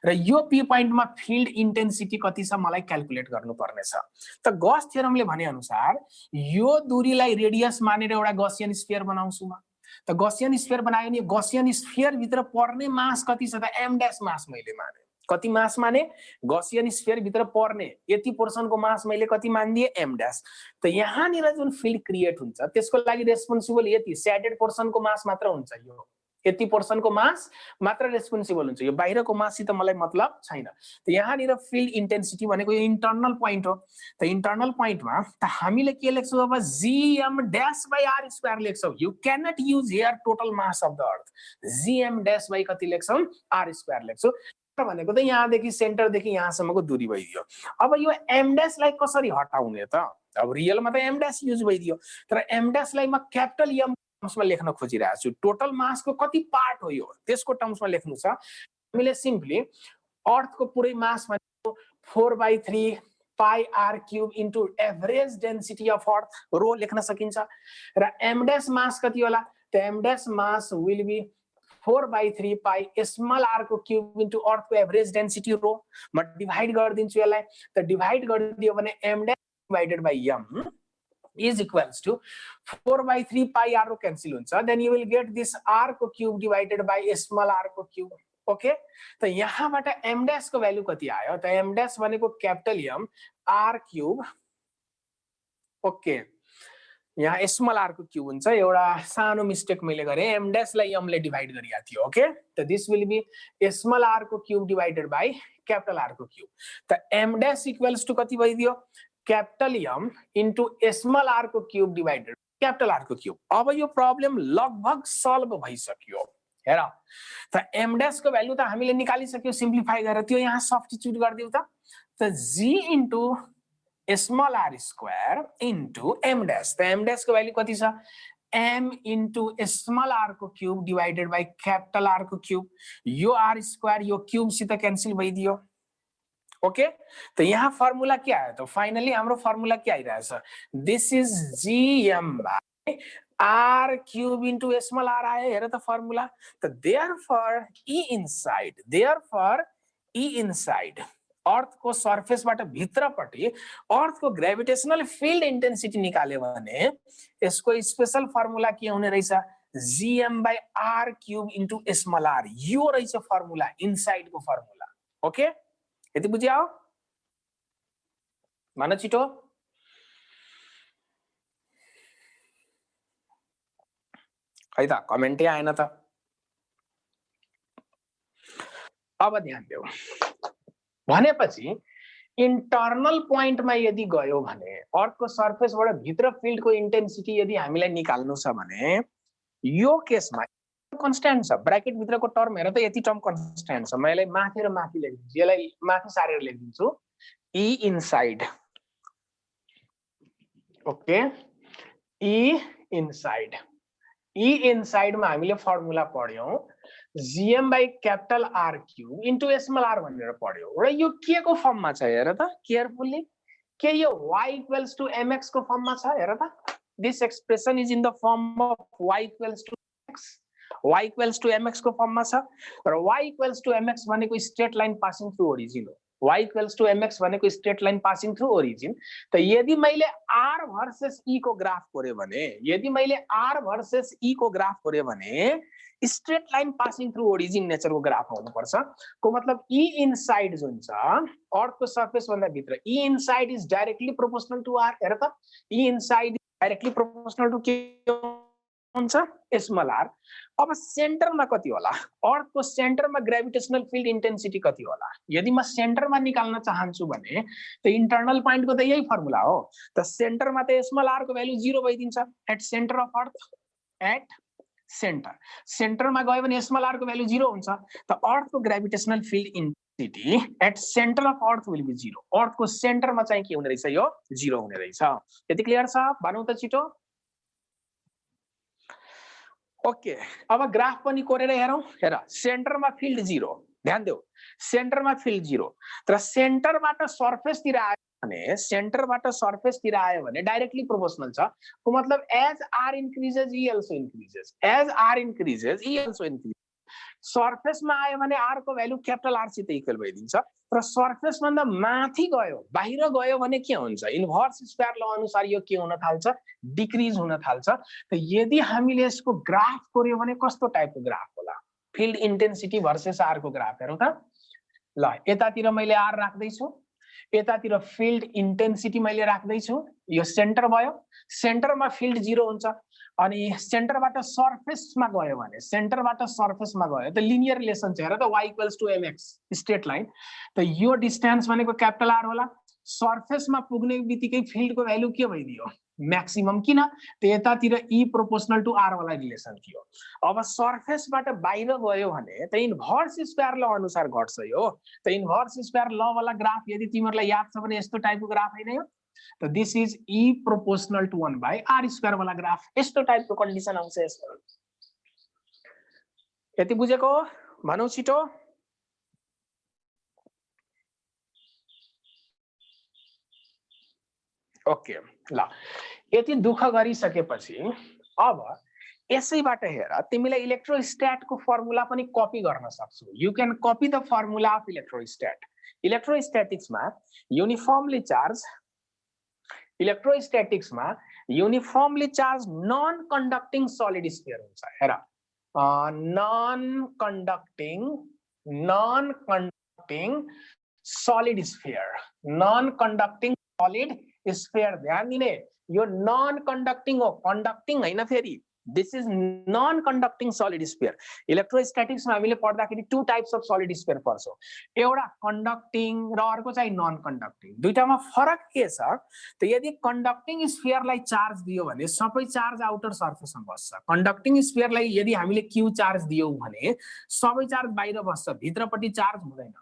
र यो पी पोइन्टमा फिल्ड इन्टेन्सिटी कति छ मलाई क्याल्कुलेट गर्नुपर्ने छ। त गॉस थ्योरमले भने अनुसार यो दूरीलाई रेडियस मानेर एउटा गसियन स्फियर बनाउँछु म। त गसियन स्फियर बनायो भने गसियन स्फियर भित्र पर्ने मास कति छ त? एम डैश मास मैले माने। कति मास माने? गसियन स्फियर भित्र पर्ने यति पोर्सनको मास मैले कति मानिदिए? Am dash. त यहाँनिर जुन फिल्ड क्रिएट हुन्छ त्यसको लागि रेस्पोन्सिबल यति सेडेड पोर्सनको मास मात्र हुन्छ। यो यति पोर्सनको मास मात्र रेस्पोन्सिबल हुन्छ, यो बाहिरको माससित मलाई मतलब छैन। त यहाँनिर फिल्ड इन्टेन्सिटी भनेको यो इन्टर्नल पोइन्ट हो। त इन्टर्नल पोइन्टमा त हामीले के लेख्छौँ अब? GM dash by R square लेख्छौँ। You can not use here total mass of the earth. GM dash by कति लेख्छौँ? आर स्क्वायर लेख्छौँ। भनेको त यहाँदेखि सेन्टरदेखि यहाँसम्मको दूरी भइदियो। अब यो एम डैशलाई कसरी हटाउने त? अब रियलमा त एम डैश युज भइदियो, तर एम डैशलाई म क्यापिटल एम टर्म्समा लेख्न खोजिरहेको छु। टोटल मासको कति पार्ट हो यो त्यसको टर्म्समा लेख्नु छ। हामीले सिम्पली अर्थको पुरै मास भनेको 4/3 pi R cube into average density of earth rho लेख्न सकिन्छ। र एम डैश मास कति होला? त M dash mass will be 4/3 pi small R को क्यूब इन्टु अर्थको एभरेज डेन्सिटी रो। म डिभाइड गरिदिन्छु यसलाई। त डिभाइड गरिदियो भने M dash divided by M is equals to 4/3 pi r rho cancel हुन्छ। then you will get this r को cube divided by small r को क्यूब। ओके, त यहाँबाट m डैश को भ्यालु कति आयो त? m डैश भनेको capital m r cube. Okay, यहाँ स्मल r को क्यूब हुन्छ। एउटा सानो मिस्टेक मैले गरे, m डैश लाई m ले डिवाइड गरिया थियो। ओके, त this will be small r को cube divided by capital r को क्यूब। त m डैश इक्वल्स टु कति भइदियो? Capital M into small R को क्यूब डिवाइडेड क्यापिटल आर को क्यूब। अब यो प्रब्लम लगभग सल्भ भइसक्यो। हेर, त एम डैश को भ्यालु त हामीले निकालिसक्यो सिम्प्लिफाई गरेर, त्यो यहाँ सब्स्टिट्युट गरिदिउ त। त G into small R square into M dash. त एम डैश को भ्यालु कति छ? एम इन्टु स्मल आर को cube divided by capital R को क्यूब। यो आर स्क्वायर यो क्यूब सित क्यान्सल भइदियो। ओके, तो यहाँ फर्मुला क्या है? तो फाइनली हाम्रो फर्मुला के आइरहेछ? This is GM by R cube into small R आयो। हेर त फर्मुला। त देयरफर ई इनसाइड अर्थको सर्फेसबाट भित्रपट्टि अर्थको ग्रेभिटेशनल फिल्ड इन्टेन्सिटी निकाल्यो भने यसको स्पेशल फर्मुला के हुने रहेछ? GM by R cube into small R. यो रहेछ फर्मुला, इनसाइडको फर्मुला। ओके, यति बुझ्यो? भन छिटो। खै त कमेन्टै आएन त। अब ध्यान देऊ। भनेपछि इन्टर्नल पोइन्टमा यदि गयो भने अर्थको सर्फेसबाट भित्र फिल्डको इन्टेन्सिटी यदि हामीलाई निकाल्नु छ भने यो केसमा कन्स्ट्यान्ट छ। ब्र्याकेट भित्रको टर्म हेर त, यति टर्म कन्स्ट्यान्ट छ। म यसलाई माथि र माथि लेखिदिन्छु, यसलाई माथि सारेर लेखिदिन्छु। E inside okay E inside मा हामीले फर्मुला पढ्यौं GM by capital R cube into small R भनेर पढ्यौं र यो के को फर्ममा छ हेर त केयरफुल्ली के यो y इक्वल्स टु mx को फर्ममा छ हेर त this expression is in the form of y equals to x y equals to mx को फर्ममा छ र y इक्वल्स टु mx भनेको straight line passing through origin हो y इक्वल्स टु mx भनेको straight line passing through origin त यदि मैले r भर्सेस e को ग्राफ कोर्यो भने straight line passing through origin नेचरको ग्राफ हुनुपर्छ को मतलब e इनसाइड जुन छ अर्थको सरफेस भन्दा भित्र e inside is directly proportional to r हेर त e inside directly proportional to के हुन्छ स्मल r अब सेन्टरमा कति होला अर्थको सेन्टरमा ग्रेभिटेशनल फिल्ड इन्टेन्सिटी कति होला यदि म सेन्टरमा निकाल्न चाहन्छु भने त इन्टर्नल पोइन्ट को त यही फर्मुला हो त सेन्टरमा त स्मल r को भ्यालु 0 भइदिन्छ at centre of earth at सेन्टरमा गयो भने स्मल r को भ्यालु 0 हुन्छ त अर्थको gravitational field intensity at centre of earth will be 0 अर्थको सेन्टरमा चाहिँ के हुने रहेछ यो 0 हुने रहेछ यति क्लियर छ भनौं त छिटो ओके अब ग्राफ पनि कोरेर हेरौं हेर सेन्टरमा फिल्ड 0 ध्यान देऊ सेन्टरमा फिल्ड 0 तर सेन्टरबाट सरफेसतिर आयो भने डाइरेक्टली प्रोपोर्शनल छ को मतलब as r increases e also increases सरफेसमा आयो भने r को भ्यालु क्यापिटल R सित इक्वल भइदिन्छ र सरफेस भन्दा माथि गयो बाहिर गयो भने के हुन्छ इन्भर्स स्क्वायर ल अनुसार यो के हुन थाल्छ डिक्रिज हुन थाल्छ त यदि हामीले यसको ग्राफ कोर्यो भने कस्तो टाइपको ग्राफ होला फिल्ड इन्टेन्सिटी भर्सेस r को ग्राफ हेरौं त ल यतातिर मैले r राख्दै छु यतातिर फिल्ड इन्टेन्सिटी मैले राख्दै छु यो सेन्टर भयो सेन्टरमा फिल्ड 0 हुन्छ अनि सेन्टरबाट सरफेसमा गयो त लिनियर रिलेसन छ हेर त y equals to mx straight line त यो डिस्टेन्स भनेको क्यापिटल R होला सरफेसमा पुग्ने बित्तिकै फिल्डको भ्यालु के भइदियो म्याक्सिमम किन त यतातिर e प्रोपोर्शनल टु r वाला रिलेसन थियो अब सरफेसबाट बाहिर गयो भने त इन्भर्स स्क्वायर ल अनुसार घट्छ यो त इन्भर्स स्क्वायर ल वाला ग्राफ यदि तिमीहरुलाई याद छ भने यस्तो टाइपको ग्राफ हैन यो त this is e proportional to 1 by r square वाला ग्राफ यस्तो टाइपको कन्डिसन आउँछ यसमा यति बुझेको भनौ छिटो ओके ल यति दुःख गरिसकेपछि अब यसैबाट हेर तिमीलाई इलेक्ट्रोस्ट्याट को फर्मुला पनि कपी गर्न सक्छौ you can copy the formula of electrostatics मा uniformly charge non conducting solid sphere हुन्छ हेर नन कन्डक्टिङ सलिड स्फियर ध्यान दिने यो नन कन्डक्टिङ हो कन्डक्टिङ हैन फेरि this is non conducting solid sphere electrostatics मा हामीले पढ्दाखेरि two types of solid sphere पढ्छौ एउटा कन्डक्टिङ र अर्को चाहिँ नन कन्डक्टिङ दुईटामा फरक के छ त यदि कन्डक्टिङ स्फियरलाई चार्ज दियो भने सबै चार्ज आउटर सर्फेसमा बस्छ कन्डक्टिङ स्फियरलाई यदि हामीले क्यू चार्ज दियौ भने सबै चार्ज बाहिर बस्छ भित्रपट्टि चार्ज हुँदैन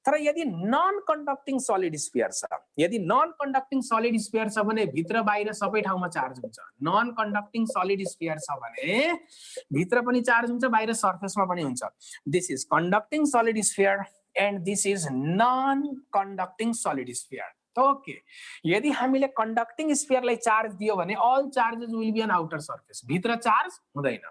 तर यदि नन कन्डक्टिङ सलिड स्फियर छ भने भित्र बाहिर सबै ठाउँमा चार्ज हुन्छ नन कन्डक्टिङ सलिड स्फियर छ भने भित्र पनि चार्ज हुन्छ बाहिर सरफेसमा पनि हुन्छ this is conducting solid sphere and this is non conducting solid sphere okay यदि हामीले कन्डक्टिङ स्फियरलाई चार्ज दियो भने all charges will be on outer surface भित्र चार्ज हुँदैन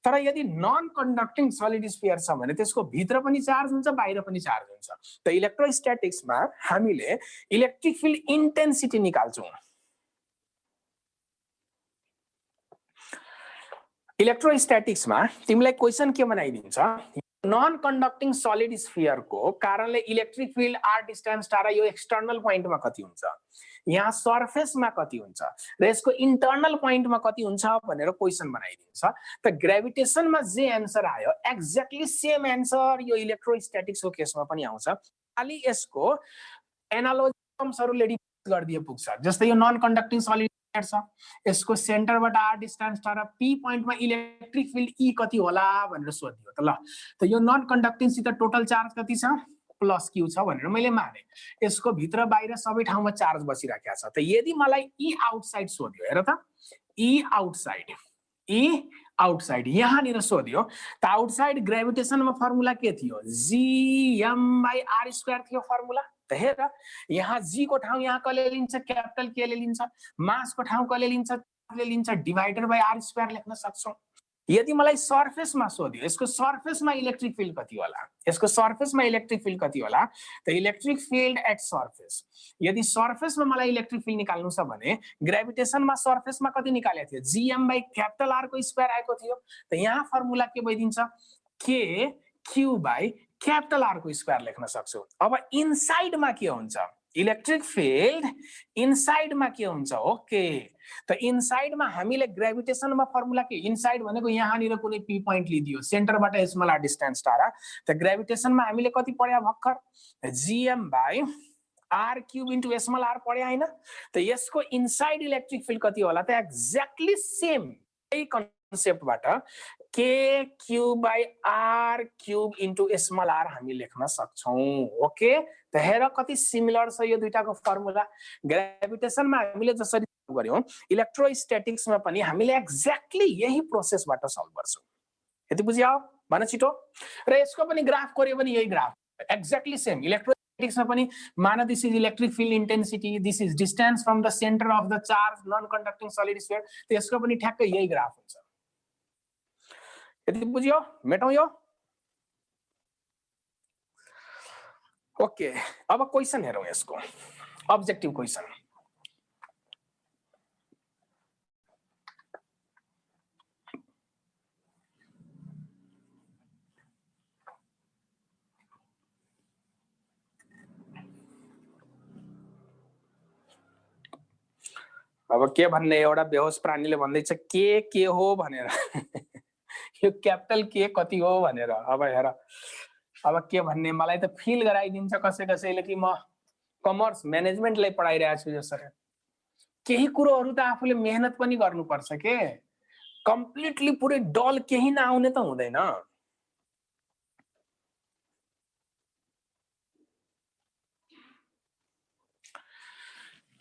तर यदि नन कन्डक्टिङ सलिड स्फियर छ भने त्यसको भित्र पनि चार्ज हुन्छ बाहिर पनि चार्ज हुन्छ त इलेक्ट्रोस्ट्याटिक्समा हामीले इलेक्ट्रिक फिल्ड इन्टेन्सिटी निकाल्छौं इलेक्ट्रोस्ट्याटिक्समा तिमीलाई क्वेशन के बनाइदिन्छ नन कन्डक्टिङ सलिड स्फियर को कारणले इलेक्ट्रिक फिल्ड r डिस्टेन्स टाढा यो एक्सटर्नल पोइन्टमा कति हुन्छ यहाँ सरफेसमा कति हुन्छ र यसको इन्टर्नल पोइन्टमा कति हुन्छ भनेर क्वेशन बनाइदिन्छ त ग्रेभिटेसनमा जे आन्सर आयो एक्ज्याक्टली सेम आन्सर यो इलेक्ट्रोस्ट्याटिक्सको केसमा पनि आउँछ खाली यसको एनालोजिजम्सहरुले डिफाइन गर्दिए पुग्छ जस्तै यो नन कन्डक्टिङ सलिड छ यसको सेन्टरबाट r डिस्टेन्स टाढा p पोइन्टमा इलेक्ट्रिक फिल्ड e कति होला भनेर सोधियो त ल त यो नन कन्डक्टिङ सित टोटल चार्ज कति छ प्लस क्यू छ भनेर मैले माने। यसको भित्र बाहिर सबै ठाउँमा चार्ज बसिराखेको छ। त यदि मलाई ई आउटसाइड सोध्यो, हेर त, ई आउटसाइड यहाँनिर सोध्यो त आउटसाइड ग्रेभिटेसनमा फर्मुला के थियो? gm/r² थियो फर्मुला। त हेर यहाँ जी को ठाउँ यहाँ कसले लिन्छ? क्यापिटल के ले लिन्छ। मास को ठाउँ कसले लिन्छ? डिभाइडर बाइ r² लेख्न सक्छौं। यदि मलाई सरफेसमा सोध्यो यसको सरफेसमा इलेक्ट्रिक फिल्ड कति होला, यसको सरफेसमा इलेक्ट्रिक फिल्ड कति होला, त इलेक्ट्रिक फिल्ड एट सरफेस, यदि सरफेसमा मलाई इलेक्ट्रिक फिल्ड निकाल्नु छ भने ग्रेभिटेसनमा सरफेसमा कति निकालेको थियो? gm/R को स्क्वायर आएको थियो। त यहाँ फर्मुला के भइदिन्छ? kq/R को स्क्वायर लेख्न सक्छौ। अब इनसाइडमा के हुन्छ? इलेक्ट्रिक फिल्ड इनसाइडमा के हुन्छ? ओके, त इनसाइडमा हामीले ग्रेभिटेसनमा फर्मुला के? इनसाइड भनेको यहाँनिर कुनै पी पोइन्ट लिदियो, सेन्टरबाट स्मल आर डिस्टेन्स टाढा। त ग्रेभिटेसनमा हामीले कति पढ्या भर्खर? gm/r³ इन्टु स्मल आर पढ्या हैन? त यसको इनसाइड इलेक्ट्रिक फिल्ड कति होला त? एक्ज्याक्टली सेम यही कन्सेप्टबाट kq/r³ इन्टु स्मल आर हामी लेख्न सक्छौं। ओके, त हेर कति सिमिलर छ यो दुईटाको फर्मुला। ग्रेभिटेसनमा हामीले जसरी गर्यौं इलेक्ट्रोस्टैटिक्समा पनि हामीले एक्ज्याक्टली यही प्रोसेसबाट सल्भ गर्छौं। यति बुझ्यौ? भन छिटो। र यसको पनि ग्राफ कोर्यो भने यही ग्राफ एक्ज्याक्टली सेम। इलेक्ट्रोस्टैटिक्समा पनि मान this is electric field intensity, this is distance from the centre of the charge non conducting solid sphere. त यसको पनि ठ्याक्कै यही ग्राफ हुन्छ। यति बुझ्यौ? मेटौं यो। ओके, अब क्वेशन हेरौं यसको, ऑब्जेक्टिव क्वेशन। अब के भन्ने, एउटा बेहोस प्राणीले भन्दैछ के हो भनेर यो क्यापिटल के कति हो भनेर। अब हेर अब के भन्ने, मलाई त फिल गराइदिन्छ कसैले कि म कमर्स म्यानेजमेन्टलाई पढाइरहेको छु जसरी। केही कुरोहरू त आफूले मेहनत पनि गर्नुपर्छ के, कम्प्लिटली पुरै डल केही नआउने त हुँदैन।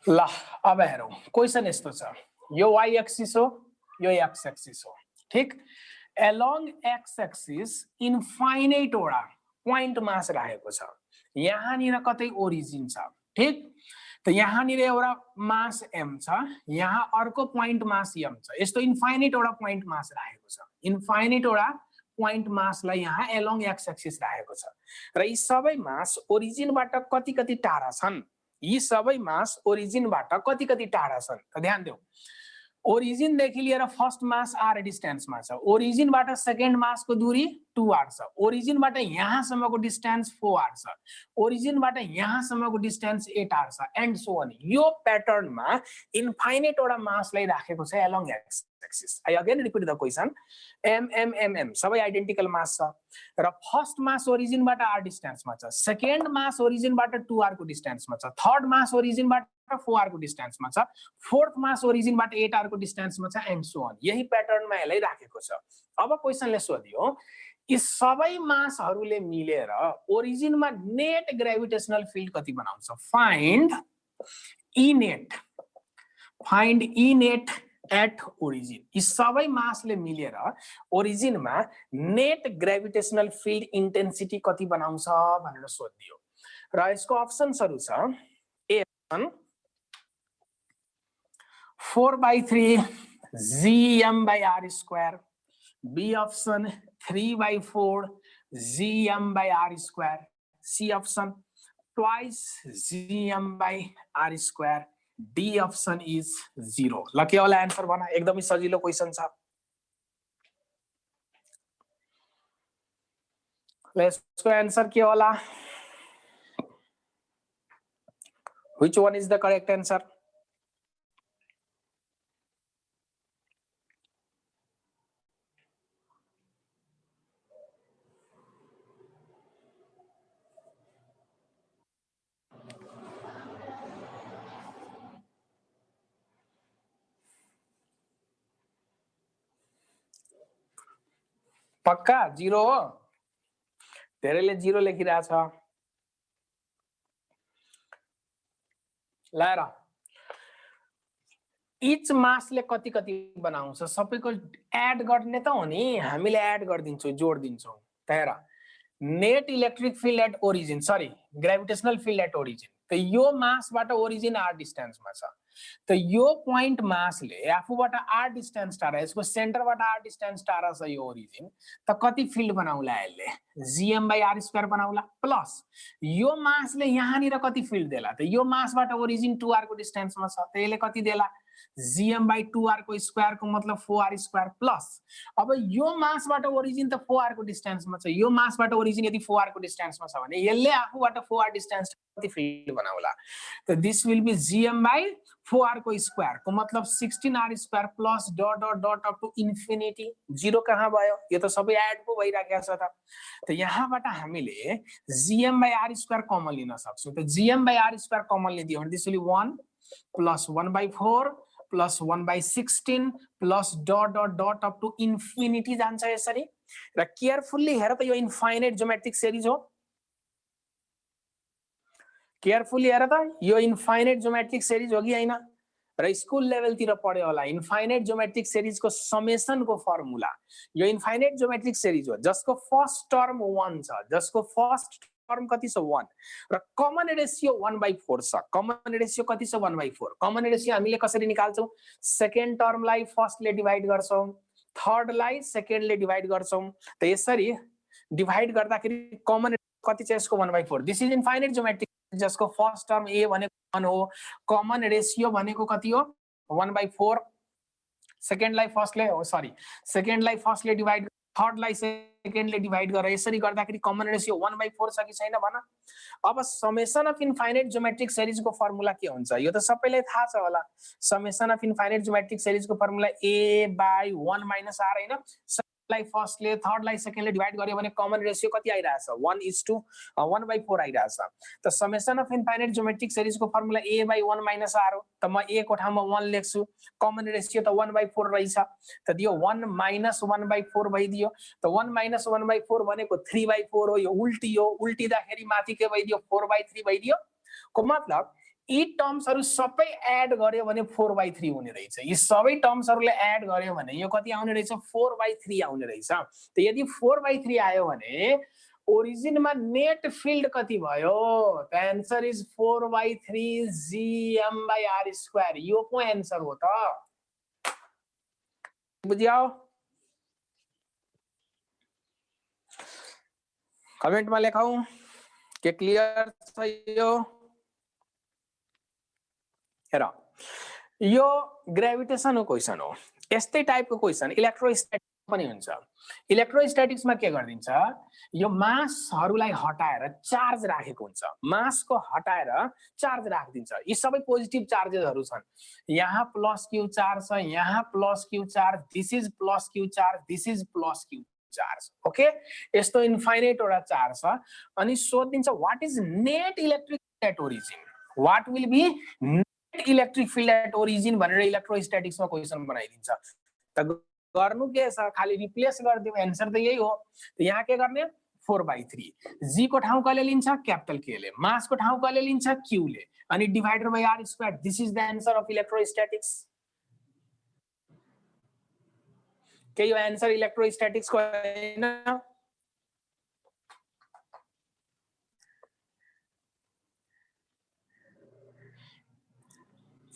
ल अब हेरौं, क्वेशन यस्तो छ, यो y एक्सिस हो, यो x एक्सिस हो, ठीक। एलोङ x एक्सिस इन्फाइनाइट वटा पोइन्ट मास राखेको छ। यहाँनिर कतै ओरिजिन छ, ठीक। त यहाँनिर एउटा मास m छ, यहाँ अर्को पोइन्ट मास m छ। यस्तो इन्फाइनाइट वटा पोइन्ट मास राखेको छ। इन्फाइनाइट वटा पोइन्ट मासलाई यहाँ एलोङ x एक्सिस राखेको छ। र यी सबै मास ओरिजिनबाट कति टाढा छन्? यी सबै मास ओरिजिनबाट कति टाढा छन्? त ध्यान देऊ, ओरिजिन देखि लिएर फर्स्ट मास r डिस्टेन्समा छ। ओरिजिनबाट सेकेन्ड मासको दूरी 2r छ। ओरिजिनबाट यहाँसम्मको डिस्टेन्स 4r छ। ओरिजिनबाट यहाँसम्मको डिस्टेन्स 8r छ एन्ड सो अन। यो प्याटर्नमा इन्फाइनाइट वटा मासलाई राखेको छ along x axis. I again repeat the question, m सबै आइडेन्टिकल मास छ र फर्स्ट मास ओरिजिनबाट r डिस्टेन्समा छ, सेकेन्ड मास ओरिजिनबाट 2r को डिस्टेन्समा छ, थर्ड मास ओरिजिनबाट 4r को डिस्टेन्समा छ, फोर्थ मास ओरिजिनबाट 8r को डिस्टेन्समा छ एन्ड सो अन। यही प्याटर्नमा यसलाई राखेको छ। अब क्वेशनले सोध्यो यी सबै मासहरूले मिलेर ओरिजिनमा नेट ग्रेभिटेसनल फिल्ड कति बनाउँछ? Find E net at origin. यी सबै मासले मिलेर ओरिजिनमा नेट ग्रेभिटेसनल फिल्ड इन्टेन्सिटी कति बनाउँछ भनेर सोधियो। र यसको अप्सन्सहरु छ, A option 4/3 gm/r², B option 3/4 gm/r², C option twice gm/r², D option is 0। ल के होला आन्सर भन, एकदमै सजिलो क्वेशन छ। ल यसको आन्सर के होला? Which one is the correct answer? पक्का 0 हो? धेरैले 0 लेखिरहेछ। ल इच मासले कति कति बनाउँछ सबैको एड गर्ने त हो नि हामीले एड गरिदिन्छौँ जोड दिन्छौँ त हेर net electric field at origin sorry gravitational field at origin त यो मासबाट ओरिजिन आर डिस्टेन्समा छ त यो पोइन्ट मासले आफूबाट आर डिस्टेन्स टाढा यसको सेन्टरबाट आर डिस्टेन्स टाढा छ यो ओरिजिन त कति फिल्ड बनाउला यसले gm/r² बनाउला प्लस यो मासले यहाँनिर कति फिल्ड देला त यो मासबाट ओरिजिन 2r को डिस्टेन्समा छ त यसले कति देला gm/2r को स्क्वायर को मतलब 4r² प्लस अब यो मासबाट ओरिजिन त 4r को डिस्टेन्समा छ यो मासबाट ओरिजिन यदि 4r को डिस्टेन्समा छ भने यसले आफूबाट 4r डिस्टेन्स कति फिल्ड बनाउला त दिस विल बी gm/4r को स्क्वायर को मतलब 16r² plus dot dot dot up to infinity zero कहाँ भयो यो त सबै एड पो भइराखेको छ त यहाँबाट हामीले gm/r² कमन लिन सक्छौं त gm/r² कमन लिदियो भने this will be 1 plus 1/4 plus 1/16 plus dot dot dot up to infinity जान्छ यसरी र केयरफुल्ली हेर त यो इन्फाइनाइट ज्योमेट्रिक सिरिज हो केयरफुल्ली हेर त यो इन्फाइनाइट ज्योमेट्रिक सिरिज हो कि हैन र स्कुल लेभल तिर पढ्यो होला इन्फाइनाइट ज्योमेट्रिक सिरिज को समेसन को फर्मुला यो इन्फाइनाइट ज्योमेट्रिक सिरिज हो जसको फर्स्ट टर्म 1 छ जसको फर्स्ट टर्म कति छ 1 र कमन रेशियो 1/4 छ कमन रेशियो कति छ 1/4 कमन रेशियो हामीले कसरी निकाल्छौं सेकेन्ड टर्मलाई फर्स्टले डिवाइड गर्छौं थर्ड लाई सेकेन्डले डिवाइड गर्छौं त यसरी डिवाइड गर्दाखेरि कमन कति छ यसको 1/4 दिस इज इन्फाइनाइट ज्योमेट्रिक जसको फर्स्ट टर्म a भनेको 1 हो कमन रेशियो भनेको कति हो 1/4 सेकेन्डलाई फर्स्टले हो सरी सेकेन्डलाई फर्स्टले डिवाइड थर्डलाई सेकेन्डले डिवाइड गरेर यसरी गर्दाखेरि कमन रेशियो 1/4 छ कि छैन भन अब summation of infinite geometric series को फर्मुला के हुन्छ यो त सबैलाई थाहा छ होला summation of infinite geometric series को फर्मुला a/1 - r हैन लाई फर्स्टले थर्डलाई सेकेन्डले डिवाइड गर्यो भने कमन रेशियो कति आइराछ 1:1/4 आइराछ त summation of infinite geometric series को फर्मुला a/1 - r हो त म a को ठाउँमा 1 लेख्छु कमन रेशियो त 1/4 रहेछ त दियो 1 - 1/4 भइदियो त 1 - 1/4 भनेको 3/4 हो यो उल्टी हो उल्टिदाखेरि माथि के भइदियो 4/3 भइदियो को मतलब यी टर्म्सहरु सबै एड गर्यो भने 4/3 हुने रहेछ यी सबै टर्म्सहरुले एड गर्यो भने यो कति आउने रहेछ 4/3 आउने रहेछ त यदि 4/3 आयो भने ओरिजिनमा नेट फिल्ड कति भयो द आन्सर इज 4/3 gm/r² यो को आन्सर हो त बुझ्यौ कमेन्टमा लेखौ के क्लियर छ यो हेर यो ग्रेभिटेसन क्वेशन हो यस्तै टाइपको क्वेशन इलेक्ट्रोस्टैटिक्स पनि हुन्छ इलेक्ट्रोस्टैटिक्समा के गर्दिन्छ यो मासहरुलाई हटाएर चार्ज राखेको हुन्छ मासको हटाएर चार्ज राखदिन्छ यी सबै पोजिटिभ चार्जेसहरु छन् यहाँ प्लस क्यू चार्ज छ यहाँ plus Q charge this is plus Q charge this is plus Q charge okay यस्तो इन्फाइनाइट वटा चार्ज छ अनि सोधिन्छ what is net electric at origin what will be electric field at origin भनेर इलेक्ट्रोस्टैटिक्समा question बनाइदिन्छ त गर्नु के छ खाली रिप्लेस गर्दियो आन्सर त यही हो त यहाँ के गर्ने 4/3 g को ठाउँ कले लिन्छ क्यापिटल k ले मास को ठाउँ कले लिन्छ q ले अनि divided by r² this is the answer of electrostatics के यो आन्सर इलेक्ट्रोस्टैटिक्स को हैन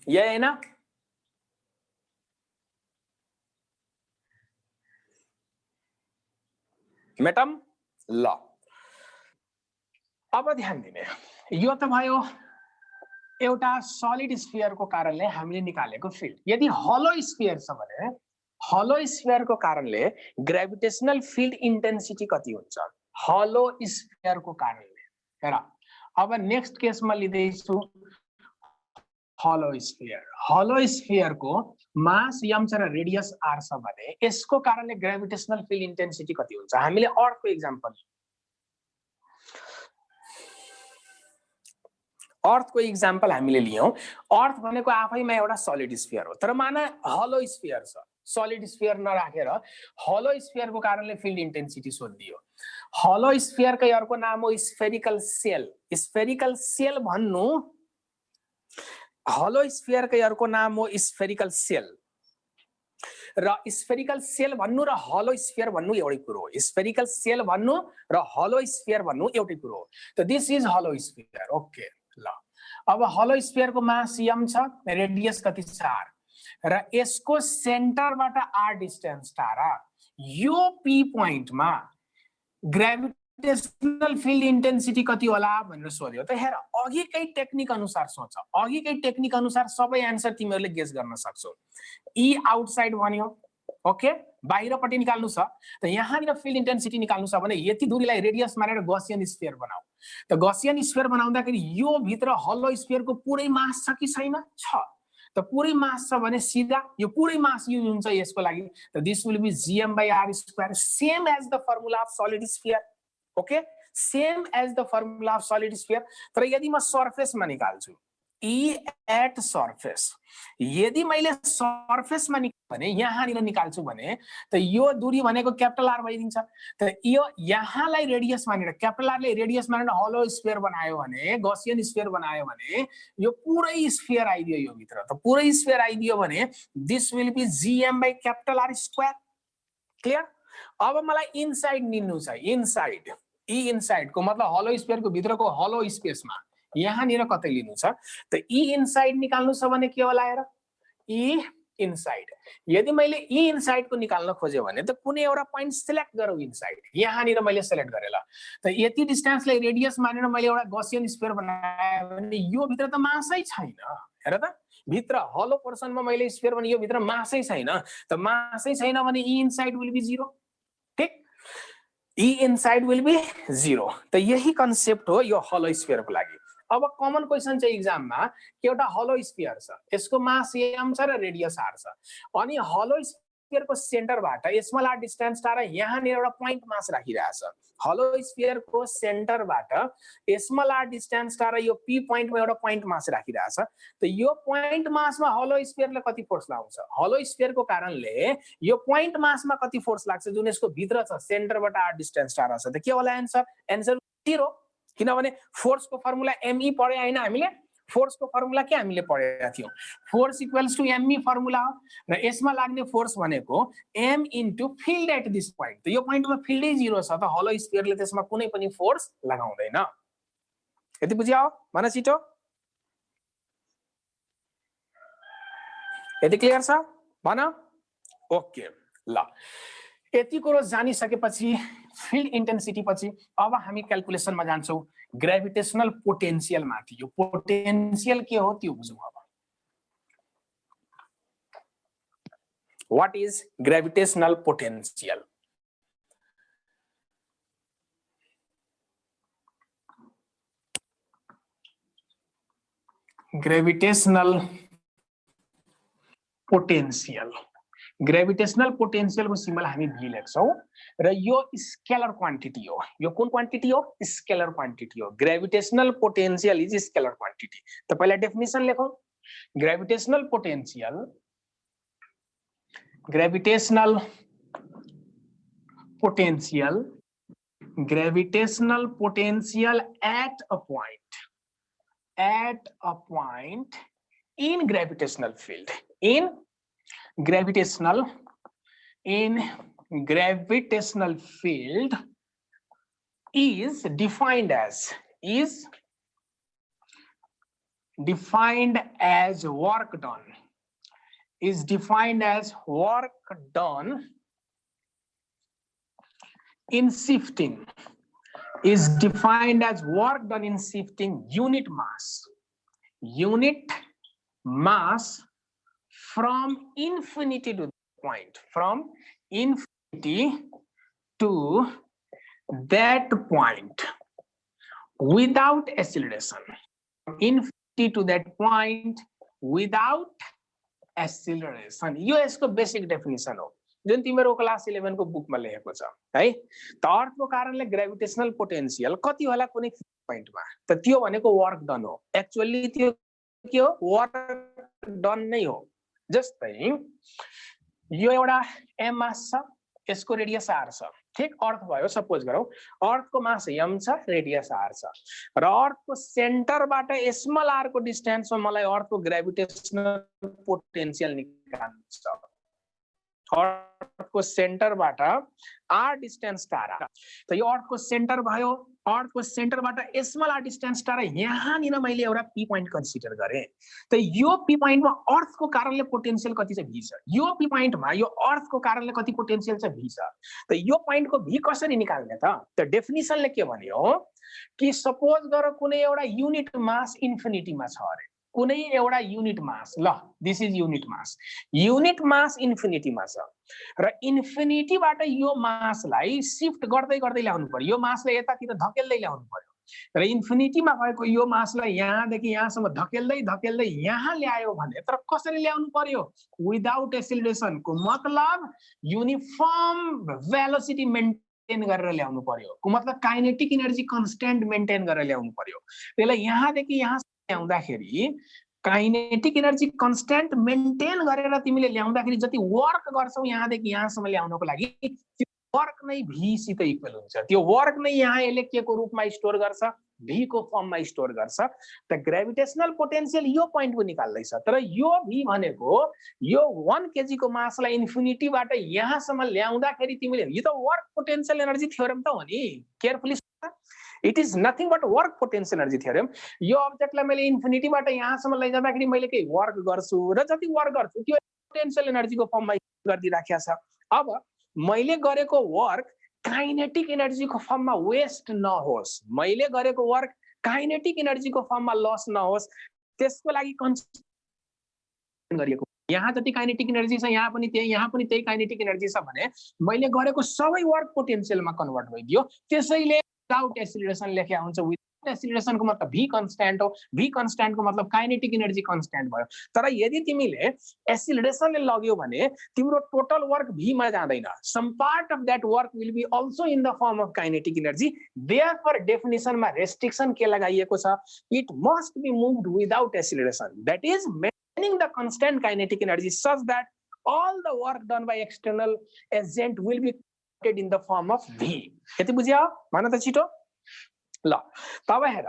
ये है ना मेटम ल अब ध्यान दिने यो त भयो एउटा सलिड स्फियर को कारणले हामीले निकालेको फिल्ड यदि हलो स्फियर छ भने हलो स्फियर को कारणले ग्रेभिटेशनल फिल्ड इंटेंसिटी कति हुन्छ हलो स्फियर को कारणले हेर अब नेक्स्ट केसमा लिदैछु हलो स्फियर को मास m छ र रेडियस r छ भने यसको कारणले ग्रेभिटेशनल फिल्ड इंटेंसिटी कति हुन्छ हामीले अर्थ को एक्जाम्पल अर्थ को एक्जाम्पल हामीले लियौं अर्थ भनेको आफैमा एउटा सलिड स्फियर हो तर माना हलो स्फियर छ सलिड स्फियर नराखेर हलो स्फियर को कारणले फिल्ड इंटेंसिटी सोधियो हलो स्फियर कै अर्को नाम हो स्फेरिकल सेल भन्नु हलो स्फियरकै अर्को नाम हो स्फेरिकल सेल र स्फेरिकल सेल भन्नु र हलो स्फियर भन्नु एउटै कुरो हो स्फेरिकल सेल भन्नु र हलो स्फियर भन्नु एउटै कुरो हो त this is hello sphere okay ल अब हलो स्फियरको मास m छ रेडियस कति छ r र यसको सेन्टरबाट r डिस्टेन्स टाढा यो p पोइन्टमा ग्रेभिटेशनल फिल्ड इन्टेन्सिटी कति होला भनेर सोध्यो त हेर अघिकै टेक्निक अनुसार सोच अघिकै टेक्निक अनुसार सबै आन्सर तिमीहरुले गेस गर्न सक्छौ e आउटसाइड भन्यो ओके बाहिरपट्टि निकाल्नु छ त यहाँनिर फिल्ड इन्टेन्सिटी निकाल्नु छ भने यति दूरीलाई रेडियस मानेर गसियन स्फियर बनाऊ त गसियन स्फियर बनाउँदाखेरि यो भित्र हलो स्फियरको पुरै मास छ कि छैन छ त पुरै मास छ भने सिधा यो पुरै मास युज हुन्छ यसको लागि त this will be gm/r² same as the formula of solid sphere okay same as the formula of solid sphere तर यदि म सरफेसमा निकाल्छु E at surface यदि मैले सरफेसमा निकाल्छु भने यहाँनिर निकाल्छु भने त यो दूरी भनेको क्यापिटल R भइदिन्छ त यो यहाँलाई रेडियस मानेर क्यापिटल R ले रेडियस मानेर हलो स्फियर बनायो भने गसियन स्फियर बनायो भने यो पुरै स्फियर आइदियो यो भित्र त पुरै स्फियर आइदियो भने this will be gm/R². Clear अब मलाई इनसाइड निन्नु छ इनसाइड E इनसाइड को मतलब हलो स्फियर को भित्रको हलो स्पेसमा यहाँनिर कतै लिनु छ त E इनसाइड निकाल्नु छ भने के होला हेर E इनसाइड यदि मैले E इनसाइड को निकाल्न खोजे भने त कुनै एउटा प्वाइन्ट सिलेक्ट गरौ इनसाइड यहाँनिर मैले सिलेक्ट गरे ल त यति डिस्टेन्सलाई रेडियस मानेर मैले एउटा गसियन स्फियर बनाए भने यो भित्र त मासै छैन हेर त भित्र हलो पोर्सनमा मैले स्फियर भने यो भित्र मासै छैन त मासै छैन भने E इनसाइड विल बी 0 ठीक E इनसाइड विल बी 0 त यही कन्सेप्ट हो यो हलो स्फियरको लागि अब कमन क्वेशन चाहिँ एक्जाममा के एउटा हलो स्फियर छ यसको मास m छ र रेडियस r छ अनि हलो स्फियरको सेन्टरबाट स्मल r डिस्टेन्स टाढा यहाँनिर एउटा प्वाइन्ट मास राखिरहेछ हलो स्फियरको सेन्टरबाट स्मल r डिस्टेन्स टाढा यो p पोइन्टमा एउटा प्वाइन्ट मास राखिरहेछ त यो प्वाइन्ट मासमा हलो स्फियरले कति फोर्स लाउँछ हलो स्फियरको कारणले यो प्वाइन्ट मासमा कति फोर्स लाग्छ जुन यसको भित्र छ सेन्टरबाट r डिस्टेन्स टाढा छ त के होला आन्सर 0 किनभने फोर्स को फर्मुला me पढे हैन हामीले फोर्स को फर्मुला के हामीले पढेका थियौ force equals to me formula हो र यसमा लाग्ने फोर्स भनेको m into field at this point त यो पोइन्टमा फिल्डै 0 छ त हलो स्फियरले त्यसमा कुनै पनि फोर्स लगाउँदैन यति बुझ्यौ भन छिटो यति क्लियर छ भन ओके ल यति कुरो जानिसकेपछि फिल्ड इन्टेन्सिटी पछि अब हामी क्याल्कुलेसनमा जान्छौं ग्रेभिटेशनल पोटेन्शियल माथि यो पोटेन्शियल के हो त्यो बुझौं अब what is gravitational potential gravitational potential gravitational potential को सिम्बल हामी v लेख्छौं र यो स्केलर क्वान्टिटी हो यो कुन क्वान्टिटी हो स्केलर क्वान्टिटी हो gravitational potential is scalar quantity त पहिला डेफिनेसन लेखौं gravitational potential at a point in gravitational field is defined as work done in shifting unit mass from infinity to that point without acceleration यो यसको basic definition हो जुन तिम्रो class 11 को बुकमा लेखेको छ है त अर्थको कारणले ग्रेभिटेशनल पोटेन्शियल कति होला कुनै पोइन्टमा त त्यो भनेको वर्क डन हो एक्चुअली त्यो के हो वर्क डन नै हो जस्तै यो एउटा m मास छ यसको रेडियस r छ ठीक अर्थ भयो सपोज गरौँ अर्थको मास m छ रेडियस r छ र अर्थको सेन्टरबाट स्मल r को डिस्टेन्समा मलाई अर्थको ग्रेभिटेशनल पोटेन्शियल निकाल्नु छ अर्थको सेन्टरबाट r डिस्टेन्स टाढा त यो अर्थको सेन्टर भयो अर्थको सेन्टरबाट स्मल r डिस्टेन्स टाढा यहाँनिर मैले एउटा p पोइन्ट कन्सिडर गरे त यो p पोइन्टमा अर्थको कारणले पोटेन्शियल कति छ v छ यो p पोइन्टमा यो अर्थको कारणले कति पोटेन्शियल छ v छ त यो पोइन्टको v कसरी निकाल्ने त डेफिनिसनले के भन्यो कि सपोज गर कुनै एउटा युनिट मास इन्फिनिटीमा छ अरे कुनै एउटा युनिट मास ल दिस इज युनिट मास इन्फिनिटीमा छ र इन्फिनिटीबाट यो मासलाई शिफ्ट गर्दै गर्दै ल्याउनु पर्यो यो मासलाई यतातिर धकेल्दै ल्याउनु पर्यो र इन्फिनिटीमा भएको यो मासलाई यहाँदेखि यहाँसम्म धकेल्दै धकेल्दै यहाँ ल्यायो भने तर कसरी ल्याउनु पर्यो विदाउट एक्सिलरेसन को मतलब युनिफर्म भेलोसिटी मेन्टेन गरेर ल्याउनु पर्यो को मतलब काइनेटिक एनर्जी कन्स्टेन्ट मेन्टेन गरेर ल्याउनु पर्यो त्यसलाई यहाँदेखि यहाँ ल्याउँदाखेरि काइनेटिक एनर्जी कन्स्टेन्ट मेन्टेन गरेर तिमीले ल्याउँदाखेरि जति वर्क गर्छौ यहाँदेखि यहाँसम्म ल्याउनको लागि त्यो वर्क नै v सित इक्वल हुन्छ त्यो वर्क नै यहाँ यसले के को रूपमा स्टोर गर्छ v को फर्ममा स्टोर गर्छ त ग्रेभिटेशनल पोटेन्शियल यो पोइन्टको निकाल्दैछ तर यो v भनेको यो 1 केजी को मासलाई इन्फिनिटीबाट यहाँसम्म ल्याउँदाखेरि तिमीले यो त वर्क पोटेन्शियल एनर्जी थ्योरम त हो नि carefully it is nothing but work potential energy theorem यो अब्जेक्टलाई मैले इन्फिनिटीबाट यहाँसम्म लैजाँदाखेरि मैले के वर्क गर्छु र जति वर्क गर्छु त्यो पोटेन्शियल एनर्जीको फर्ममा गरिदिराखेको छ अब मैले गरेको वर्क काइनेटिक एनर्जीको फर्ममा वेस्ट नहोस् मैले गरेको वर्क काइनेटिक एनर्जीको फर्ममा लस नहोस् त्यसको लागि कन्सिडर गरिएको यहाँ जति काइनेटिक एनर्जी छ यहाँ पनि त्यही काइनेटिक एनर्जी छ भने मैले गरेको सबै वर्क पोटेन्शियलमा कन्भर्ट भइदियो त्यसैले विदाउट एक्सिलरेसन लेख्या हुन्छ विदाउट एक्सिलरेसन को मतलब v कन्स्टेन्ट हो v कन्स्टेन्ट को मतलब काइनेटिक एनर्जी कन्स्टेन्ट भयो तर यदि तिमीले एक्सिलरेसनले लग्यो भने तिम्रो टोटल वर्क v मा जाँदैन some part of that work will be also in the form of kinetic energy therefore डेफिनिसनमा रेस्ट्रिक्सन के लगाइएको छ it must be moved without acceleration that is maintaining the constant kinetic energy such that all the work done by external agent will be in the form of v यति बुझ्यो भन त छिटो ल तब हेर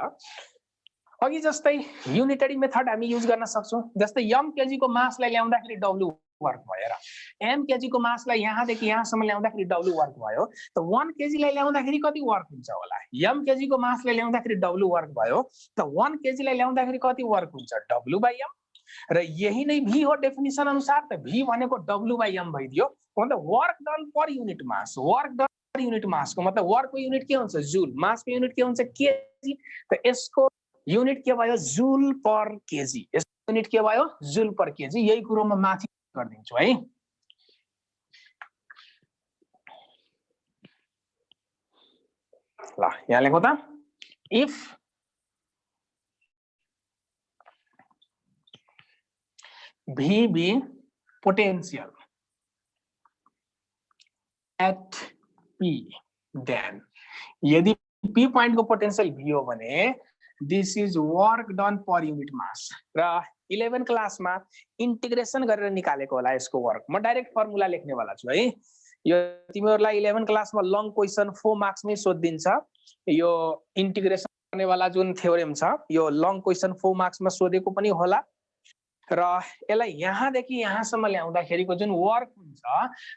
अघि जस्तै युनिटरी मेथड हामी युज गर्न सक्छौं जस्तै m केजी को मासलाई ल्याउँदाखेरि w वर्क भयो र m केजी को मासलाई यहाँदेखि यहाँसम्म ल्याउँदाखेरि w वर्क भयो त 1 केजी लाई ल्याउँदाखेरि कति वर्क हुन्छ होला m केजी को मासलाई ल्याउँदाखेरि w वर्क भयो त 1 केजी लाई ल्याउँदाखेरि कति वर्क हुन्छ w by m र यही नै v हो डेफिनिसन अनुसार त v भनेको w by m भइदियो मतलब वर्क डन पर युनिट मास को मतलब वर्क को युनिट के हुन्छ जूल मास को युनिट के हुन्छ केजी त यसको युनिट के भयो जूल पर केजी यसको युनिट के भयो जूल पर केजी यही कुरोमा माथि गर्दिन्छु है ल यहाँ लेखौ त if v be potential at p then यदि p point को पोटेन्शियल v हो भने this is work done per unit mass र 11 क्लासमा इन्टिग्रेसन गरेर निकालेको होला यसको वर्क म डाइरेक्ट फर्मुला लेख्ने वाला छु है यो तिमीहरुलाई 11 क्लासमा लङ क्वेशन 4 मार्क्स मै सोधिन्छ यो इन्टिग्रेसन गर्ने वाला जुन थ्योरम छ यो लङ क्वेशन 4 मार्क्स मा सोधेको पनि होला र यसलाई यहाँदेखि यहाँसम्म ल्याउँदाखेरिको जुन वर्क हुन्छ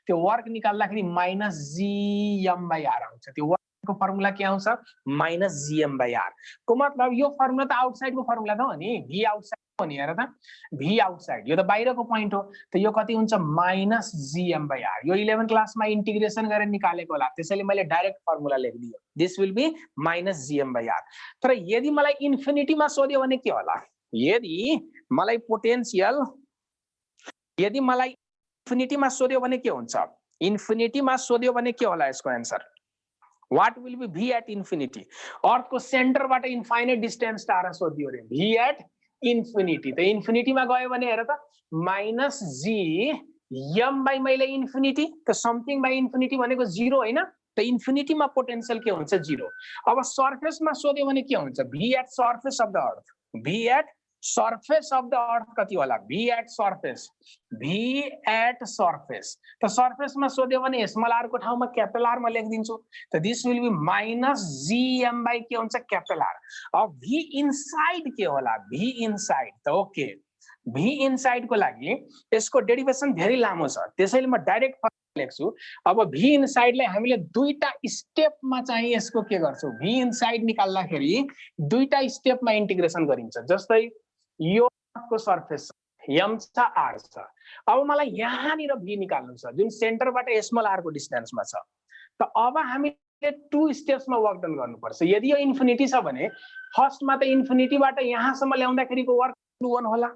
त्यो वर्क निकाल्दाखेरि -gm/r आउँछ त्यो वर्कको फर्मुला के आउँछ -gm/r को मतलब यो फर्मुला त आउटसाइडको फर्मुला त हो नि v आउटसाइड हो नि हेर त v आउटसाइड यो त बाहिरको पोइन्ट हो त यो कति हुन्छ -gm/r यो 11 क्लासमा इन्टिग्रेसन गरेर निकालेको होला त्यसैले मैले डाइरेक्ट फर्मुला लेखिदियो दिस विल बी -gm/r तर यदि मलाई इन्फिनिटीमा सोध्यो भने के होला यदि मलाई इन्फिनिटीमा सोध्यो भने के हुन्छ इन्फिनिटीमा सोध्यो भने के होला यसको answer what will be v at infinity अर्थको सेन्टरबाट इन्फाइनाइट डिस्टेन्स टाढा सोध्यो रे v एट इन्फिनिटी त इन्फिनिटीमा गयो भने हेर त -g m बाइ मैले इन्फिनिटी त समथिङ बाइ इन्फिनिटी भनेको 0 हैन त इन्फिनिटीमा पोटेन्शियल के हुन्छ 0 अब सरफेसमा सोध्यो भने के हुन्छ v at surface of the earth v at surface of the earth कति होला v एट सर्फेस त सर्फेसमा सोध्यो भने स्मल आर को ठाउँमा क्यापिटल आर मा लेखिदिन्छु त this will be minus gm by के हुन्छ क्यापिटल आर अब v इनसाइड के होला v इनसाइड त ओके v इनसाइड को लागि यसको डेरिभेसन धेरै लामो छ त्यसैले म डाइरेक्ट लेख्छु अब v इनसाइड लाई हामीले दुईटा स्टेपमा चाहिँ यसको के गर्छौ v इनसाइड निकाल्दाखेरि दुईटा स्टेपमा इन्टिग्रेसन गरिन्छ जस्तै यो को सर्फेस m छ r छ अब मलाई यहाँनिर v निकाल्नु छ जुन सेन्टरबाट स्मल r को डिस्टेन्समा छ त अब हामीले टु स्टेप्समा वर्क डन गर्नुपर्छ यदि यो इन्फिनिटी छ भने फर्स्टमा त इन्फिनिटीबाट यहाँसम्म ल्याउँदाखेरिको वर्क W1 होला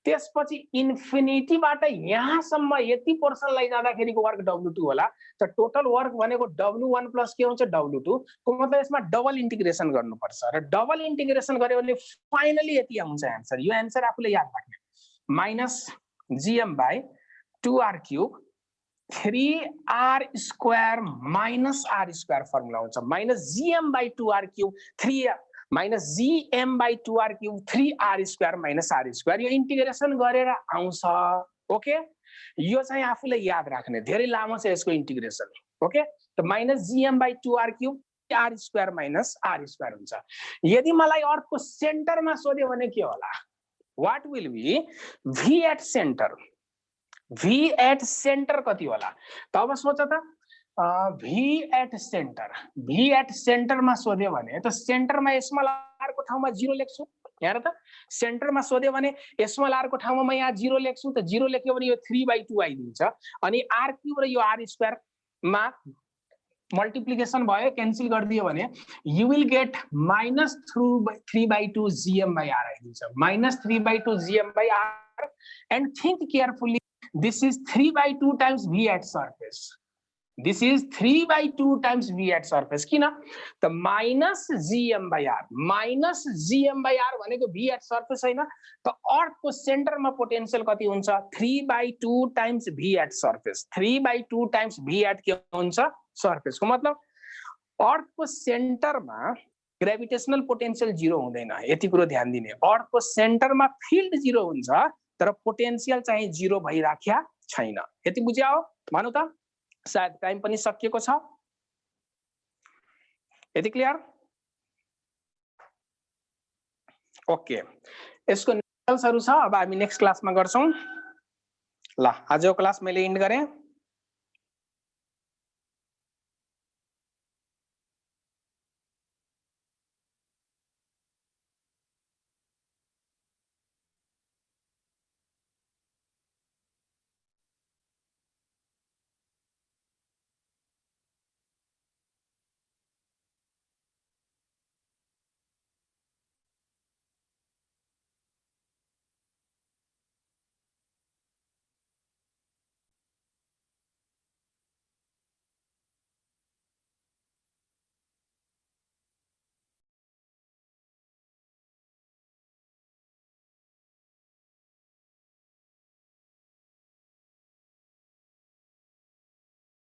त्यसपछि इन्फिनिटीबाट यहाँसम्म यति पोर्सनलाई जाँदाखेरिको वर्क W2 होला त टोटल वर्क भनेको W1 प्लस के हुन्छ W2 को मतलब यसमा डबल इन्टिग्रेसन गर्नुपर्छ र डबल इन्टिग्रेसन गर्यो भने फाइनली यति आउँछ आन्सर यो आन्सर आफुले याद राख्ने minus gm by 2r cube 3r square minus r square formula हुन्छ minus gm by 2r cube 3 minus gm by 2r cube 3r square minus r square यो इन्टिग्रेसन गरेर आउँछ ओके यो चाहिँ आफुले याद राख्ने धेरै लामो छ यसको इन्टिग्रेसन ओके त minus gm by 2r cube r square minus r square हुन्छ यदि मलाई अर्थको सेन्टरमा सोध्यो भने के होला what will be v at centre कति होला त अब सोच त v एट सेन्टरमा सोध्यो भने त सेन्टरमा स्मल r को ठाउँमा 0 लेख्छु यहाँ त सेन्टरमा सोध्यो भने स्मल r को ठाउँमा म यहाँ 0 लेख्छु त 0 लेख्यो भने यो 3/2 आइदिन्छ अनि r क्यूब र यो r स्क्वायर मा मल्टिप्लिकेसन भयो क्यान्सल गरिदियो भने you will get minus 3/2 gm by r आइदिन्छ minus 3/2 gm by r and think carefully this is 3/2 times v at surface This is 3/2 times v at surface किन त minus gm by r minus gm by r भनेको v at surface हैन त अर्थको सेन्टरमा potential कति हुन्छ 3/2 times v at surface 3/2 times v at के हुन्छ सर्फेस को मतलब अर्थको सेन्टरमा ग्रेभिटेशनल पोटेन्शियल 0 हुँदैन यति कुरो ध्यान दिने अर्थको सेन्टरमा फिल्ड 0 हुन्छ तर पोटेन्शियल चाहिँ 0 भइराख्या छैन यति बुझ्यौ भन्नु त सायद टाइम पनि सकिएको छ यति क्लियर ओके यसको निकाल्सहरु छ अब हामी नेक्स्ट क्लासमा गर्छौं ल आजको क्लास मैले एन्ड गरे